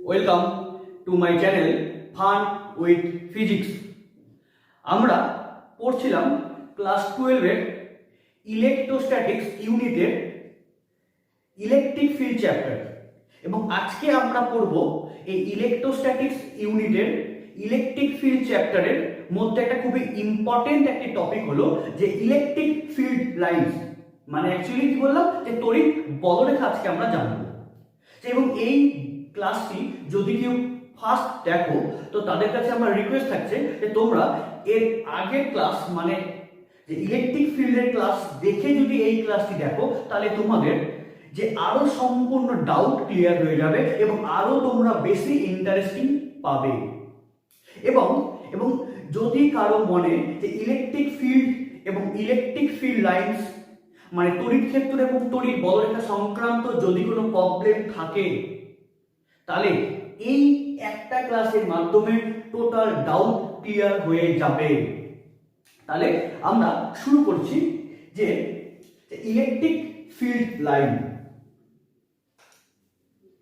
Welcome to my channel fun with physics. আমরা পড়ছিলাম class 12-এর electrostatics ইউনিটের ইলেকট্রিক ফিল্ড চ্যাপ্টার, এবং আজকে আমরা পড়ব এই ইলেকট্রোস্ট্যাটিক্স ইউনিটের ইলেকট্রিক ফিল্ড চ্যাপ্টারের মধ্যে একটা খুবই ইম্পর্টেন্ট একটি টপিক হলো যে ইলেকট্রিক ফিল্ড লাইন্স, মানে অ্যাকচুয়ালি কি বললাম যে তড়িৎ বলরেখা আজকে আমরা জানবো। এবং এই ক্লাসটি যদি কেউ ফার্স্ট দেখো তো তাদের কাছে আমার রিকোয়েস্ট থাকছে যে তোমরা এর আগের ক্লাস মানে যে ইলেকট্রিক ফিল্ডের ক্লাস দেখে যদি এই ক্লাসটি দেখো তাহলে তোমাদের যে আরো সম্পূর্ণ ডাউট ক্লিয়ার হয়ে যাবে এবং আরো তোমরা বেশি ইন্টারেস্টিং পাবে। এবং এবং যদি কারো মনে যে ইলেকট্রিক ফিল্ড এবং ইলেকট্রিক ফিল্ড লাইন্স মানে তড়িৎ ক্ষেত্র এবং তড়িৎ বলরেখা সংক্রান্ত যদি কোনো প্রবলেম থাকে তাহলে এই একটা ক্লাসের মাধ্যমে টোটাল ডাউট ক্লিয়ার হয়ে যাবে। তাহলে আমরা শুরু করছি যে ইলেকট্রিক ফিল্ড লাইন,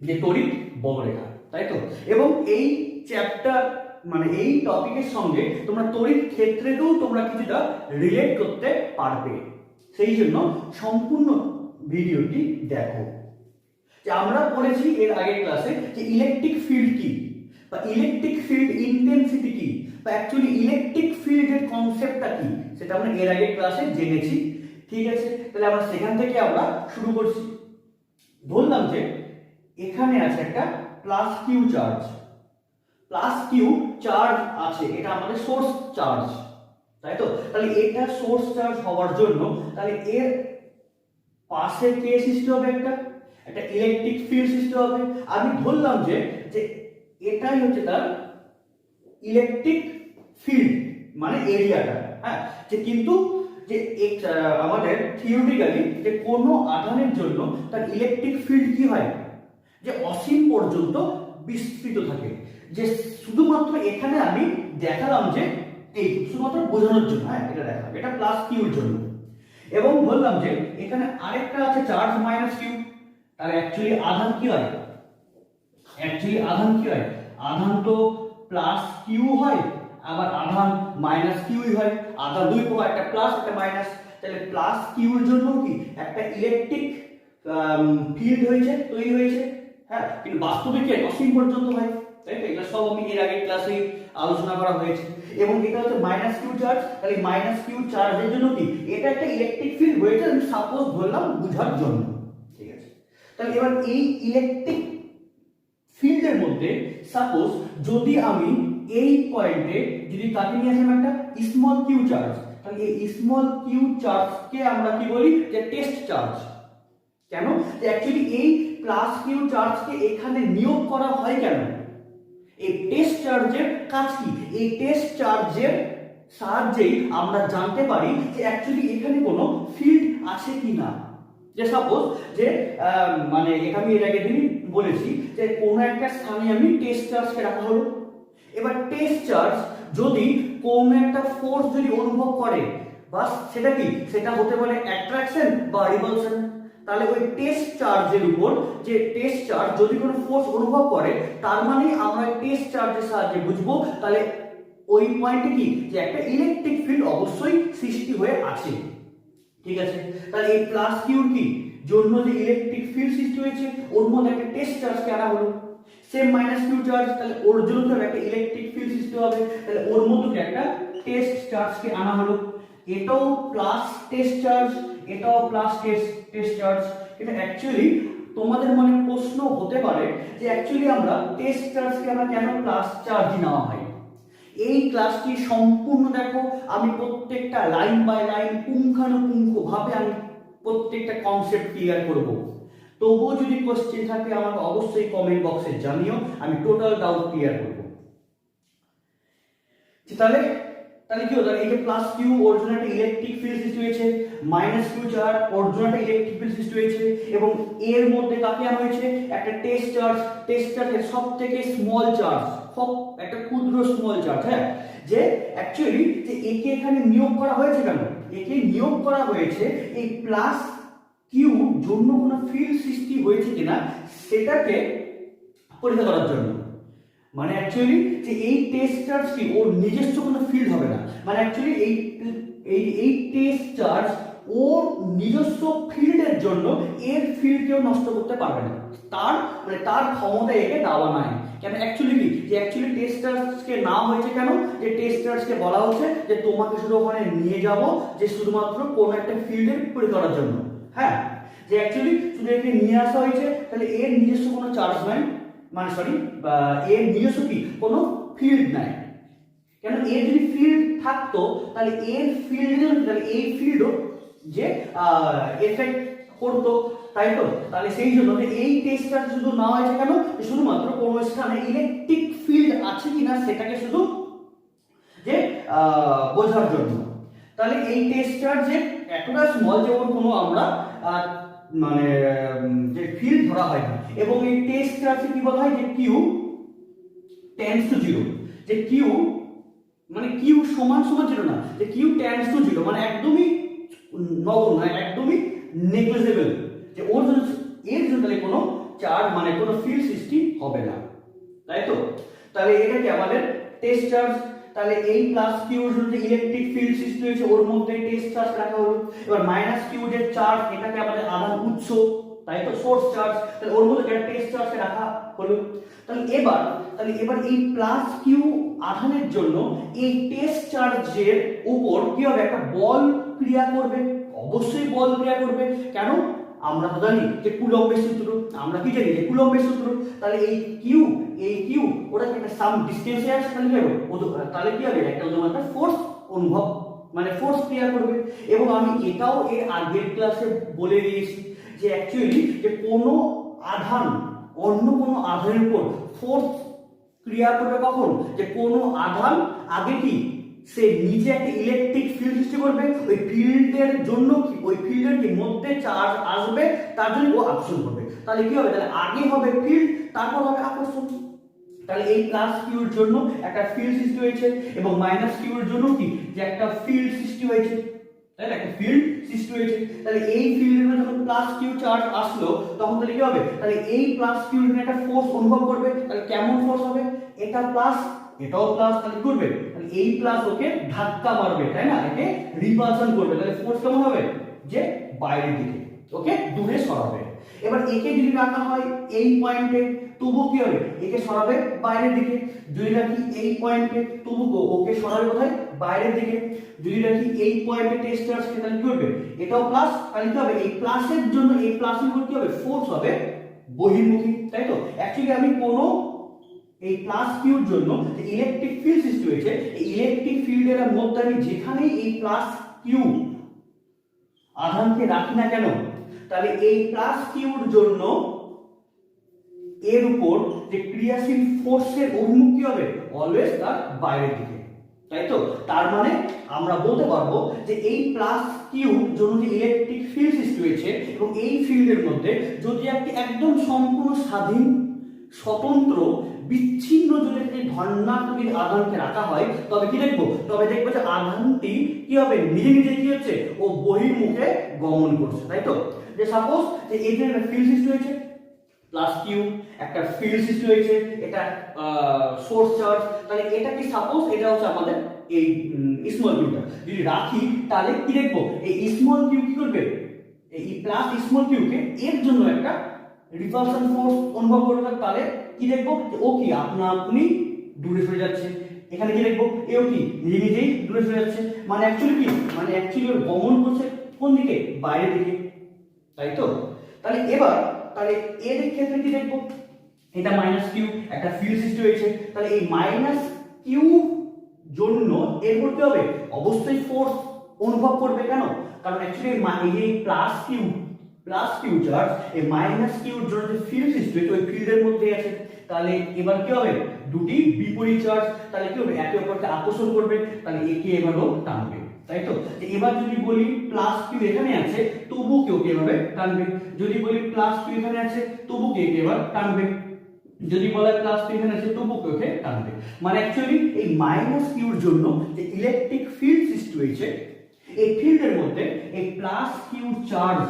যে তড়িৎ বলরেখা, তাই তো। এবং এই চ্যাপ্টার মানে এই টপিকের সঙ্গে তোমরা তড়িৎ ক্ষেত্রেতেও তোমরা কিছুটা রিলেট করতে পারবে, সেই জন্য সম্পূর্ণ ভিডিওটি দেখো। যে আমরা পড়েছি এর আগের ক্লাসে যে ইলেকট্রিক ফিল্ড কি বা ইলেকট্রিক ফিল্ড ইন্টেন্সিটি কি বা অ্যাকচুয়ালি ইলেকট্রিক ফিল্ডের কনসেপ্টটা কি সেটা আমরা এর আগের ক্লাসে জেনেছি। ঠিক আছে, তাহলে আমরা সেখান থেকে আমরা শুরু করছি। বললাম যে এখানে আছে একটা plus q charge, plus q charge আছে, এটা আমাদের সোর্স চার্জ, তাই তো। তাহলে এটা সোর্স চার্জ হওয়ার জন্য তাহলে এর পাশে কে সৃষ্টি হবে, একটা ইলেকট্রিক ফিল্ড সৃষ্টি হবে। আমি ধরলাম যে এটাই হচ্ছে তার ইলেকট্রিক ফিল্ড মানে এরিয়াটা, হ্যাঁ। যে কিন্তু যে আমাদের থিওরিটিক্যালি যে কোনো আধানের জন্য তার ইলেকট্রিক ফিল্ড কি হয় যে অসীম পর্যন্ত বিস্তৃত থাকে। যে শুধুমাত্র এখানে আমি দেখালাম যে এই শুধুমাত্র বোঝানোর জন্য, হ্যাঁ, এটা দেখালাম, এটা প্লাস কিউর জন্য। এবং বললাম যে এখানে আরেকটা আছে চার্জ মাইনাস কিউ। তাহলে অ্যাকচুয়ালি আধান কি হয়, আধান তো প্লাস কিউ হয়, আবার আধান মাইনাস কিউই হয়। আধান দুই প্রকার, একটা প্লাস একটা মাইনাস। তাহলে প্লাস কিউর জন্য কি একটা ইলেকট্রিক ফিল্ড তৈরি হয়েছে, হ্যাঁ, কিন্তু বাস্তবে কি অসীম পর্যন্ত হয়, তাই তো। এটা সব আমি এর আগের ক্লাসে আলোচনা করা হয়েছে। এবং এটা হচ্ছে মাইনাস কিউ চার্জ। তাহলে মাইনাস কিউ চার্জের জন্য কি এটা একটা ইলেকট্রিক ফিল্ড হয়েছে, আমি সাপোজ ধরলাম বুঝার জন্য। ঠিক আছে, তাহলে এবার এই ইলেকট্রিক ফিল্ডের মধ্যে সাপোজ যদি আমি এই পয়েন্টে যদি কাকে নিয়ে আসলাম একটা স্মল কিউ চার্জ, তাহলে এই স্মল কিউ চার্জকে আমরা কি বলি যে টেস্ট চার্জ। কেন? যে অ্যাকচুয়ালি এই প্লাস কিউ চার্জকে এখানে নিয়োগ করা হয় কেন? এই টেস্ট চার্জের কাজ কি? এই টেস্ট চার্জের সাহায্যেই আমরা জানতে পারি যে অ্যাকচুয়ালি এখানে কোনো ফিল্ড আছে কি না। যে সাপোজ যে মানে আমি এর আগে দিনই বলেছি যে কোনো একটা স্থানে আমি টেস্ট চার্জকে রাখা হলো। এবার টেস্ট চার্জ যদি কোনো একটা ফোর্স যদি অনুভব করে, বাস সেটা কি, সেটা হতে পারে অ্যাট্রাকশন বা রিপালশন। তাহলে ওই টেস্ট চার্জের উপর যে টেস্ট চার্জ যদি কোনো ফোর্স অনুভব করে, তার মানে আমরা টেস্ট চার্জের সাহায্যে বুঝবো তাহলে ওই পয়েন্টে কি যে একটা ইলেকট্রিক ফিল্ড অবশ্যই সৃষ্টি হয়ে আছে। ঠিক আছে, তাহলে এই প্লাস কিউর কি জন্য যে ইলেকট্রিক ফিল্ড সৃষ্টি হয়েছে ওর মধ্যে একটা টেস্ট চার্জকে আনা হলো। সেম মাইনাস কিউ চার্জ, তাহলে ওর জন্য একটা ইলেকট্রিক ফিল্ড সৃষ্টি হবে, তাহলে ওর মধ্যে একটা টেস্ট চার্জকে আনা হলো। এটাও প্লাস টেস্ট চার্জ, এটাও প্লাস টেস্ট চার্জ। কিন্তু অ্যাকচুয়ালি তোমাদের মনে প্রশ্ন হতে পারে যে অ্যাকচুয়ালি আমরা টেস্ট চার্জকে আমরা কেন প্লাস চার্জ নেওয়া হয়। এই ক্লাসটি সম্পূর্ণ দেখো, আমি প্রত্যেকটা লাইন বাই লাইন পুঙ্খানুপুঙ্খভাবে আমি প্রত্যেকটা কনসেপ্ট ক্লিয়ার করব। তবুও যদি কোশ্চেন থাকে আমাকে অবশ্যই কমেন্ট বক্সে জানিও, আমি টোটাল ডাউট ক্লিয়ার করব। তাহলে কি হলো, এই যে প্লাস কিউ ওর জন্য একটা ইলেকট্রিক ফিল্ড সৃষ্টি হয়েছে, মাইনাস কিউ চার্জ ওর জন্য একটা ইলেকট্রিক ফিল্ড সৃষ্টি হয়েছে, এবং এর মধ্যে কাকে আনা হয়েছে একটা টেস্ট চার্জের সব থেকে স্মল চার্জ, খুব একটা ক্ষুদ্র স্মল চার্জ, হ্যাঁ। যে অ্যাকচুয়ালি যে একে এখানে নিয়োগ করা হয়েছে কেন, একে নিয়োগ করা হয়েছে এই প্লাস কিউ জন্য কোনো ফিল্ড সৃষ্টি হয়েছে কিনা সেটাকে পরীক্ষা করার জন্য। মানে অ্যাকচুয়ালি যে এই টেস্ট চার্জ কি ওর নিজস্ব কোনো ফিল্ড হবে না, মানে অ্যাকচুয়ালি এই টেস্ট চার্জ ওর নিজস্ব ফিল্ডের জন্য এর ফিল্ড কেউ নষ্ট করতে পারবে না, তার মানে তার ক্ষমতা একে দেওয়া নাই। কেন অ্যাকচুয়ালি কি যে অ্যাকচুয়ালি টেস্ট চার্জকে নাম হয়েছে কেন, যে টেস্ট চার্জকে বলা হচ্ছে যে তোমাকে শুধু ওখানে নিয়ে যাব যে শুধুমাত্র কোনো একটা ফিল্ডের তৈরি করার জন্য। হ্যাঁ, যে অ্যাকচুয়ালি শুধু একে নিয়ে আসা হয়েছে, তাহলে এর নিজস্ব কোনো চার্জ নাই, মানে সরি এর নিজস্ব কি কোনো ফিল্ড নাই। কেন এর যদি ফিল্ড থাকতো তাহলে এর ফিল্ড, তাহলে এই ফিল্ডও যে এফেক্ট করতো, তাই তো? তাহলে সেই জন্য এই টেস্টটা শুধু না হয়েছে কেন, শুধুমাত্র কোনো স্থানে ইলেকট্রিক ফিল্ড আছে কিনা সেটাকে শুধু যে বোঝার জন্য। তাহলে এই টেস্টটার যে এতটা স্মল যে ওর কোনো আমরা মানে যে ফিল্ড ধরা হয় না, এবং এই টেস্টটা আছে কি বলা হয় যে কিউ টেন্ডস টু জিরো, যে কিউ মানে কিউ সমান সমান জিরো না, যে কিউ টেন্ডস টু জিরো মানে একদমই নগণ্য, একদমই নেগলিজেবল, যে ওর জন্য এর জন্য তাহলে কোনো চার্জ মানে কোনো ফিল্ড সৃষ্টি হবে না, তাই তো? তাহলে এটা কি আমাদের টেস্ট চার্জ। তাহলে এই প্লাস কিউ এর জন্য ইলেকট্রিক ফিল্ড সৃষ্টি হয়েছে, ওর মধ্যে টেস্ট চার্জ রাখা হলো। এবার মাইনাস কিউ যে চার্জ, এটাকে আমাদের আধান উৎস, তাই তো, সোর্স চার্জ, তাহলে ওর মধ্যে একটা টেস্ট চার্জকে রাখা হলো। তাহলে এবার এই প্লাস কিউ আধানের জন্য এই টেস্ট চার্জের উপর কি হবে, একটা বল ক্রিয়া করবে, অবশ্যই বল ক্রিয়া করবে। কেন? আমরা তো জানি যে কুলম্বের সূত্র, আমরা কি জানি যে কুলম্বের সূত্র। তাহলে এই কিউ ওটা একটা সাম ডিসটেন্সে আছে, তাহলে কি হবে, তাহলে কি হবে, একটা একটা ফোর্স অনুভব মানে ফোর্স ক্রিয়া করবে। এবং আমি এটাও এর আগের ক্লাসে বলে দিয়েছি যে অ্যাকচুয়ালি যে কোনো আধান অন্য কোনো আধানের উপর ফোর্স ক্রিয়া করবে কখন, যে কোনো আধান আগে কি সে নিজে একটা ইলেকট্রিক ফিল্ড সৃষ্টি করবে, ওই ফিল্ডের জন্য কি ওই ফিল্ডের কি মধ্যে চার্জ আসবে, তার জন্য ও আকর্ষণ করবে। তাহলে কি হবে, তাহলে আগে হবে ফিল্ড, তারপর হবে আকর্ষণ। তাহলে এই প্লাস কিউ এর জন্য একটা ফিল্ড সৃষ্টি হয়েছে, এবং মাইনাস কিউ এর জন্য কি যে একটা ফিল্ড সৃষ্টি হয়েছে, তাই না, একটা ফিল্ড সৃষ্টি হয়েছে। তাহলে এই ফিল্ডের মধ্যে যখন প্লাস কিউ চার্জ আসলো তখন তাহলে কি হবে, তাহলে এই প্লাস কিউ এর একটা ফোর্স অনুভব করবে। তাহলে কেমন ফোর্স হবে, এটা প্লাস এটাও প্লাস, তাহলে করবে তাহলে এই প্লাস ওকে ধাক্কা মারবে, তাই না, একে রিপালশন করবে। তাহলে ফোর্স কেমন হবে, যে বাইরের দিকে ওকে দূরে সরাবে। এবার একে যদি রাখা হয় এই পয়েন্টে, তবু কি হবে, একে সরাবে বাইরের দিকে। যদি রাখি এই পয়েন্টে, তবু ওকে সরাবে কোথায়, বাইরের দিকে। যদি রাখি এই পয়েন্টে টেস্ট চার্জকে, তাহলে কি করবে, এটাও প্লাস, তাহলে কি হবে, এই প্লাসের জন্য এই প্লাসের উপর কি হবে, ফোর্স হবে বহির্মুখী, তাই তো? অ্যাকচুয়ালি আমি কোনো এই প্লাস কিউর জন্য যে ইলেকট্রিক ফিল্ড সৃষ্টি হয়েছে, এই ইলেকট্রিক ফিল্ডের মধ্যে আমি যেখানেই এই প্লাস কিউ আধানকে রাখি না কেন, তাহলে এই প্লাস কিউর জন্য এর উপর যে ক্রিয়াশীল ফোর্সের অভিমুখ কি হবে, অলওয়েজ তার বাইরের দিকে, তাই তো? তার মানে আমরা বলতে পারবো যে এই প্লাস কিউ জন্য যে ইলেকট্রিক ফিল্ড সৃষ্টি হয়েছে, এবং এই ফিল্ডের মধ্যে যদি একটি একদম সম্পূর্ণ স্বাধীন স্বতন্ত্র বিচ্ছিন্ন যদি একটি ধনাত্মক আধানকে রাখা হয়, তবে কি দেখবো, তবে দেখবো যে আধানটি কি হবে, নিজে নিজে কি হচ্ছে, ও বহির্মুখে গমন করছে, তাই তো? যে সাপোজ যে এই যে একটা ফিল্ড সৃষ্টি হয়েছে প্লাস কিউ, একটা ফিল্ড সৃষ্টি হয়েছে, এটা সোর্স চার্জ, তাহলে এটা কি সাপোজ এটা হচ্ছে আমাদের এই স্মল কিউটা যদি রাখি, তাহলে কি দেখবো, এই স্মল কিউ কি করবে, এই প্লাস স্মল কিউকে এর জন্য একটা রিপালশন ফোর্স অনুভব করবে। তাহলে কি দেখবো, ও কি আপনা আপনি দূরে সরে যাচ্ছে। এখানে কি দেখবো, এও কি নিজে নিজেই দূরে সরে যাচ্ছে, মানে অ্যাকচুয়ালি কি, মানে অ্যাকচুয়ালি ওর গমন করছে কোন দিকে, বাইরের দিকে, তাই তো? তাহলে এবার তাহলে এর ক্ষেত্রে কি দেখবো, এটা মাইনাস কিউ একটা ফিল্ড সৃষ্টি হয়েছে, তাহলে এই মাইনাস কিউ জন্য এর করতে হবে অবশ্যই ফোর্স অনুভব করবে। কেন? কারণ অ্যাকচুয়ালি এই প্লাস কিউ চার্জ এই মাইনাস কিউর জন্য যে ফিল্ড সৃষ্টি হয়েছে ওই ফিল্ডের মধ্যে আছে। তাহলে এবার কি হবে, দুটি বিপরীত চার্জ, তাহলে কি হবে, একে অপরকে আকর্ষণ করবে, তাহলে একে এবারও টানবে, তাই তো? এবার যদি বলি প্লাস কিউ এখানে আছে, তবু কেউ এভাবে টানবে। যদি বলি প্লাস কিউ এখানে আছে, তবু কে এবার টানবে। যদি বলা প্লাস কিউ এখানে আছে, তবু কেউ টানবে। মানে অ্যাকচুয়ালি এই মাইনাস কিউর জন্য যে ইলেকট্রিক ফিল্ড সৃষ্টি হয়েছে, এই ফিল্ডের মধ্যে এই প্লাস কিউ চার্জ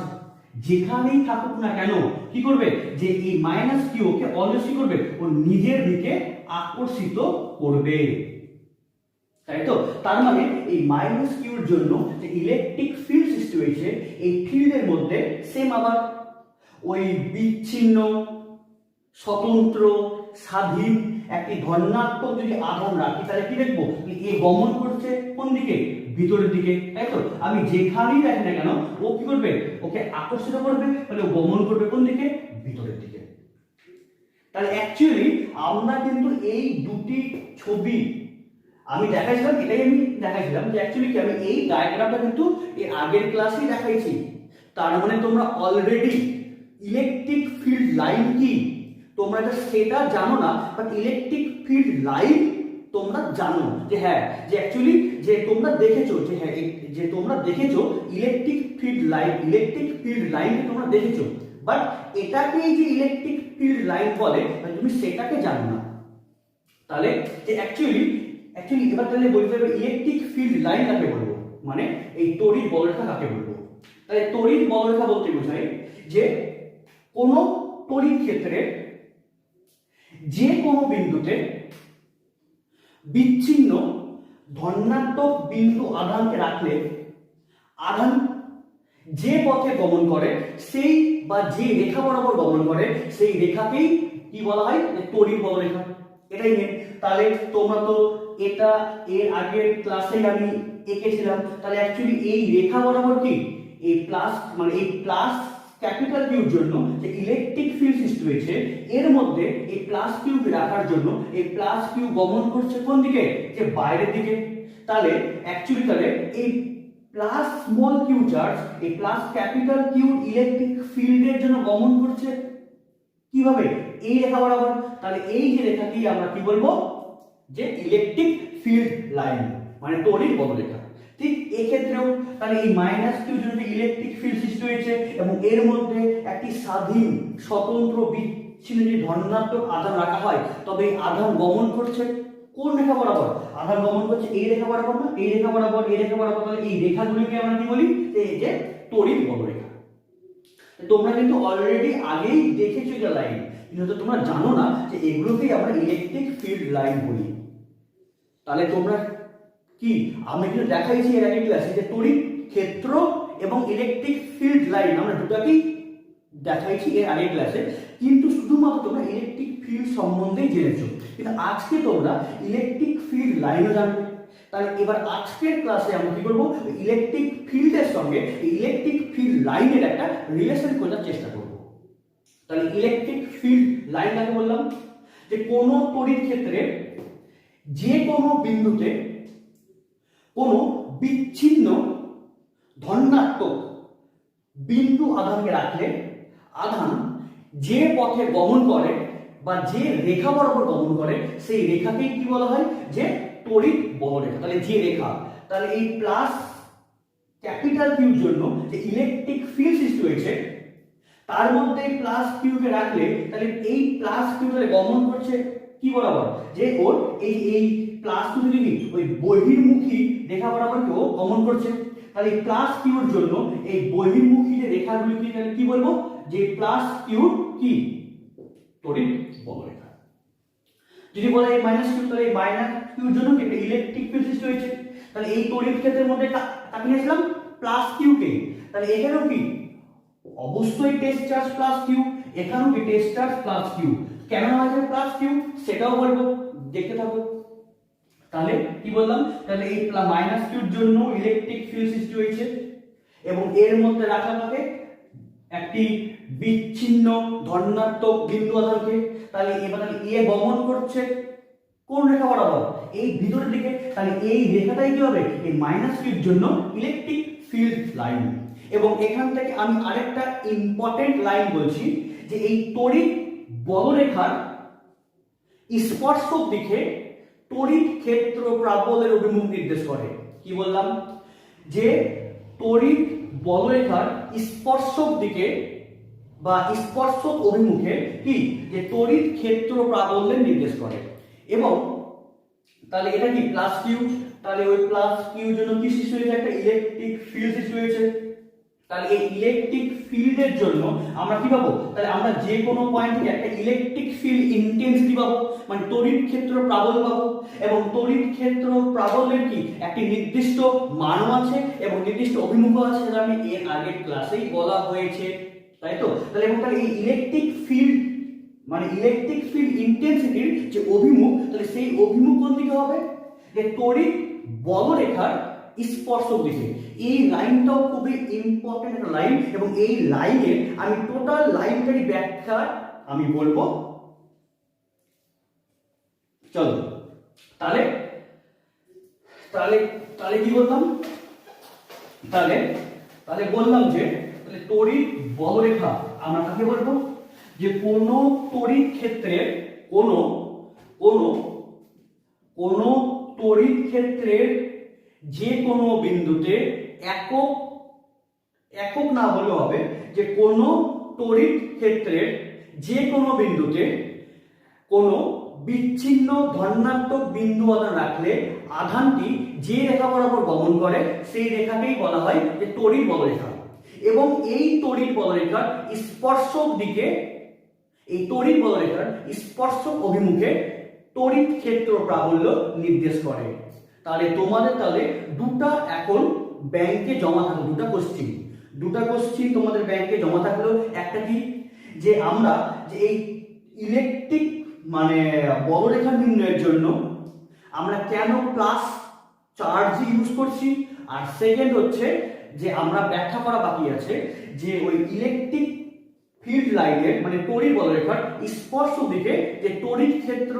যেখানেই থাকুক না কেন কি করবে, যে এই মাইনাস কিউ কে অলওয়েজ কি করবে, ও নিজের দিকে আকর্ষিত করবে, তাই তো? তার মানে এই মাইনাস কিউর জন্য যে ইলেকট্রিক ফিল্ড সৃষ্টি হয়েছে, এই ফিল্ডের মধ্যে সেম আবার ওই বিচ্ছিন্ন, স্বতন্ত্র, স্বাধীন একটি ধনাত্মক যদি আধান রাখি, তাহলে কি দেখবো, এ গমন করছে কোন দিকে, ভিতরের দিকে, তাই তো? আমি যেখানেই রাখি না কেন ও কি করবে, ওকে আকর্ষিত করবে, তাহলে ও গমন করবে কোন দিকে, ভিতরের দিকে। তাহলে অ্যাকচুয়ালি আমরা কিন্তু এই দুটি ছবি আমি দেখাইছিলাম, এটাই আমি দেখাইছিলাম যে অ্যাকচুয়ালি কি আমি এই ডায়াগ্রামটা কিন্তু এর আগের ক্লাসেই দেখাইছি। তার মানে তোমরা অলরেডি ইলেকট্রিক ফিল্ড লাইন কি তোমরা সেটা জানো না, বাট ইলেকট্রিক ফিল্ড লাইন তোমরা জানো যে হ্যাঁ, যে অ্যাকচুয়ালি যে তোমরা দেখেছো যে হ্যাঁ, যে তোমরা দেখেছো ইলেকট্রিক ফিল্ড লাইন তোমরা দেখেছো, বাট এটাকেই যে ইলেকট্রিক ফিল্ড লাইন বলে তুমি সেটাকে জানো না। তাহলে যে অ্যাকচুয়ালি এবার তাহলে বলতে হবে ইলেকট্রিক ফিল্ড লাইন কাকে বলবো, মানে এই তড়িৎ বলরেখা কাকে বলবো। তাহলে তড়িৎ বলরেখা বলতে বোঝায় যে কোন তড়িৎ ক্ষেত্রে যে কোনো বিন্দুতে বিচ্ছিন্ন ধনাত্মক বিন্দু আধানকে রাখলে আধান যে পথে গমন করে সেই বা যে রেখা বরাবর গমন করে সেই রেখাকেই কি বলা হয়, তড়িৎ বলরেখা। এটাই মেন। তাহলে তোমরা তো এটা এর আগের ক্লাসে আমি এঁকেছিলাম, তাহলে অ্যাকচুয়ালি এই রেখা বরাবর কি এই প্লাস, মানে এই প্লাস ক্যাপিটাল কিউর জন্য যে ইলেকট্রিক ফিল্ড সৃষ্টি হয়েছে, এর মধ্যে এই প্লাস কিউকে রাখার জন্য এই প্লাস কিউ গমন করছে কোন দিকে, যে বাইরের দিকে। তাহলে অ্যাকচুয়ালি তাহলে এই প্লাস স্মল কিউ চার্জ এই প্লাস ক্যাপিটাল কিউ ইলেকট্রিক ফিল্ডের জন্য গমন করছে কিভাবে, এই রেখা বরাবর। তাহলে এই যে রেখাকেই আমরা কি বলবো, যে ইলেকট্রিক ফিল্ড লাইন, মানে তড়িৎ বলরেখা। ঠিক এই ক্ষেত্রেও তাহলে এই মাইনাস কিউ জন্য ইলেকট্রিক ফিল্ড সৃষ্টি হয়েছে এবং এর মধ্যে একটি স্বাধীন, স্বতন্ত্র, বিচ্ছিন্ন যদি ধনাত্মক আধান রাখা হয়, তবে এই আধান গমন করছে কোন রেখা বরাবর, আধান গমন করছে এই রেখা বরাবর না, এই রেখা বরাবর, এই রেখা বরাবর। তাহলে এই রেখাগুলিকে আমরা কি বলি, এই যে তড়িৎ বলরেখা। তোমরা কিন্তু অলরেডি আগেই দেখেছো এটা লাইন, কিন্তু তোমরা জানো না যে এগুলোকেই আমরা ইলেকট্রিক ফিল্ড লাইন বলি। তাহলে তোমরা কি, আমরা কিন্তু দেখাইছি এর আগে ক্লাসে যে তড়িৎ ক্ষেত্র এবং ইলেকট্রিক ফিল্ড লাইন আমরা দুটাকেই দেখাইছি এর আগে ক্লাসে, কিন্তু শুধুমাত্র তোমরা ইলেকট্রিক ফিল্ড সম্বন্ধেই জেনেছো, কিন্তু আজকে তোমরা ইলেকট্রিক ফিল্ড লাইনও জানবে। তাহলে এবার আজকের ক্লাসে আমরা কি করবো, ইলেকট্রিক ফিল্ডের সঙ্গে ইলেকট্রিক ফিল্ড লাইনের একটা রিলেশন করার চেষ্টা করব। তাহলে ইলেকট্রিক ফিল্ড লাইন কাকে বললাম, যে কোনো তড়িৎ ক্ষেত্রে যে কোনো বিন্দুতে কোনো বিচ্ছিন্ন ধনাত্মক বিন্দু আধানকে রাখলে আধান যে পথে গমন করে বা যে রেখা বরাবর গমন করে সেই রেখাকেই কি বলা হয়, যে তড়িৎ বলরেখা। তাহলে যে রেখা, তাহলে এই প্লাস ক্যাপিটাল কিউর জন্য যে ইলেকট্রিক ফিল্ড সৃষ্টি হয়েছে, তার মধ্যে প্লাস কিউকে রাখলে তাহলে এই প্লাস কিউ তাহলে গমন করছে কি বরাবর, যে ওর এই প্লাস কিউ যদি ওই বহির্মুখী রেখা বরাবর কেউ গমন করছে। তাহলে এই প্লাস কিউর জন্য এই বহির্মুখী যে রেখাগুলিকে তাহলে কি বলবো, যে প্লাস কিউ কি তড়িৎ বলরেখা। যদি বলে এই মাইনাস কিউ, তাহলে এই মাইনাস কিউর জন্য একটা ইলেকট্রিক ফিল্ড সৃষ্টি হয়েছে। তাহলে এই তড়িৎ ক্ষেত্রের মধ্যে কাকে নিয়েছিলাম, প্লাস কিউ কে। তাহলে এখানেও কি অবশ্যই টেস্ট চার্জ প্লাস কিউ, এখানেও কি টেস্ট চার্জ প্লাস কিউ। কেন হয়েছে প্লাস কিউ সেটাও বলবো, দেখতে থাকো। তাহলে কি বললাম, তাহলে এই মাইনাস কিউর জন্য ইলেকট্রিক ফিল্ড সৃষ্টি হয়েছে এবং এর মধ্যে রাখা থাকে একটি বিচ্ছিন্ন ধনাত্মক বিন্দু আধানকে। তাহলে এবার এ গমন করছে কোন রেখা বরাবর, এই ভিতরের দিকে। তাহলে এই রেখাটাই কি হবে, এই মাইনাস কিউর জন্য ইলেকট্রিক ফিল্ড লাইন। এবং এখান থেকে আমি আরেকটা ইম্পর্টেন্ট লাইন বলছি, যে এই তড়িৎ বলরেখার স্পর্শক দিকে তড়িৎ ক্ষেত্র প্রাবল্যের অভিমুখ নির্দেশ করে। কি বললাম, যে তড়িৎ বলরেখার স্পর্শক দিকে বা স্পর্শক অভিমুখে কি, যে তড়িৎ ক্ষেত্র প্রাবল্যের নির্দেশ করে। এবং তাহলে এটা কি প্লাস কিউ, তাহলে ওই প্লাস কিউর জন্য কি সৃষ্টি হয়েছে, একটা ইলেকট্রিক ফিল্ড সৃষ্টি হয়েছে। তাহলে এই ইলেকট্রিক ফিল্ডের জন্য আমরা কি পাবো, তাহলে আমরা যে কোনো পয়েন্ট থেকে একটা ইলেকট্রিক ফিল্ড ইন্টেন্সিটি পাবো, মানে তড়িৎ ক্ষেত্র প্রাবল্য পাবো। এবং তড়িৎ ক্ষেত্র প্রাবল্যের কি একটি নির্দিষ্ট মানও আছে এবং নির্দিষ্ট অভিমুখও আছে, যেটা আমি এর আগের ক্লাসেই বলা হয়েছে, তাই তো? তাহলে এবং তাহলে এই ইলেকট্রিক ফিল্ড মানে ইলেকট্রিক ফিল্ড ইন্টেন্সিটির যে অভিমুখ, তাহলে সেই অভিমুখ কোন দিকে হবে, যে তড়িৎ বলরেখার স্পর্শক দিকে। এই লাইনটাও খুবই ইম্পর্টেন্ট একটা লাইন, এবং এই লাইনে আমি টোটাল লাইনটারই ব্যাখ্যা আমি বলবো। চলো তাহলে তাহলে তাহলে কি বললাম, তাহলে তাহলে বললাম যে তাহলে তড়িৎ বলরেখা আমরা কাকে বলবো, যে কোন তড়িৎ ক্ষেত্রের কোন কোন কোন তড়িৎ ক্ষেত্রের যে কোনো বিন্দুতে একক একক না বললে হবে, যে কোন তড়িৎ ক্ষেত্রের যে কোনো বিন্দুতে কোনো বিচ্ছিন্ন ধনাত্মক বিন্দু আধান রাখলে আধানটি যে রেখা বরাবর গমন করে সেই রেখাকেই বলা হয় যে তড়িৎ বলরেখা। এবং এই তড়িৎ বলরেখার স্পর্শক দিকে, এই তড়িৎ বলরেখার স্পর্শক অভিমুখে তড়িৎ ক্ষেত্র প্রাবল্য নির্দেশ করে। তাহলে তোমাদের তাহলে দুটা এখন ব্যাংকে জমা থাকলো, দুটা কোশ্চিন তোমাদের ব্যাংকে জমা থাকলো। একটা কি, যে আমরা যে এই ইলেকট্রিক মানে বলরেখা নির্ণয়ের জন্য আমরা কেন প্লাস চার্জ ইউজ করছি, আর সেকেন্ড হচ্ছে যে আমরা ব্যাখ্যা করা বাকি আছে যে ওই ইলেকট্রিক ফিল্ড লাইনের মানে তড়িৎ বলরেখার স্পর্শ দিকে যে তড়িৎ ক্ষেত্র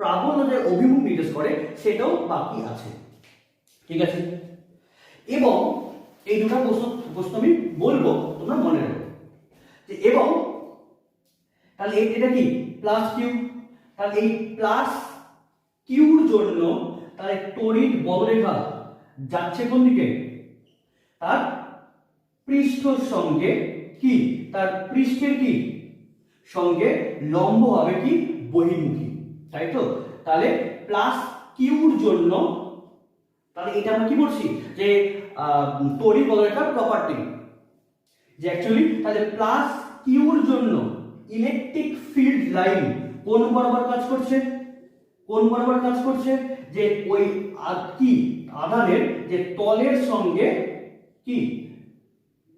প্রাবল্য যে অভিমুখ নির্দেশ করে সেটাও বাকি আছে, ঠিক আছে? এবং এই দুটো প্রশ্ন আমি বলবো, তোমরা মনে রাখো যে এবং তাহলে এটা কি প্লাস কিউ, তাহলে এই প্লাস কিউর জন্য তাহলে তড়িৎ বলরেখা যাচ্ছে কোন দিকে, তার পৃষ্ঠের সঙ্গে কি, তার পৃষ্ঠের কি সঙ্গে লম্ব হবে কি বহির্মুখী, তাই তো? তাহলে প্লাস কিউর জন্য তাহলে এটা আমরা কি বলছি, যে তড়িৎ বলরেখার প্রপার্টি, যে অ্যাকচুয়ালি তাহলে প্লাস কিউর জন্য ইলেকট্রিক ফিল্ড লাইন কোন বরাবর কাজ করছে, কোন বরাবর কাজ করছে, যে ওই কি আধানের যে তলের সঙ্গে কি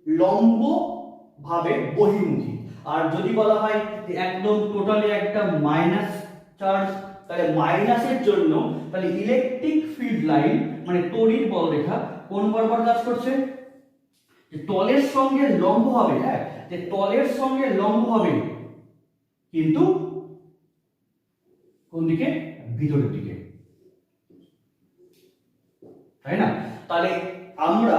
লম্ব ভাবে বহির্মুখী। আর যদি বলা হয় যে একদম টোটালি একটা মাইনাস চার্জ, তাহলে মাইনাসের জন্য তাহলে ইলেকট্রিক ফিল্ড লাইন মানে তড়িৎ বলরেখা কোন বরাবর কাজ করছে, যে তলের সঙ্গে লম্ব হবে, হ্যাঁ, যে তলের সঙ্গে লম্ব হবে কিন্তু কোন দিকে, ভিতরের দিকে, তাই না? তাহলে আমরা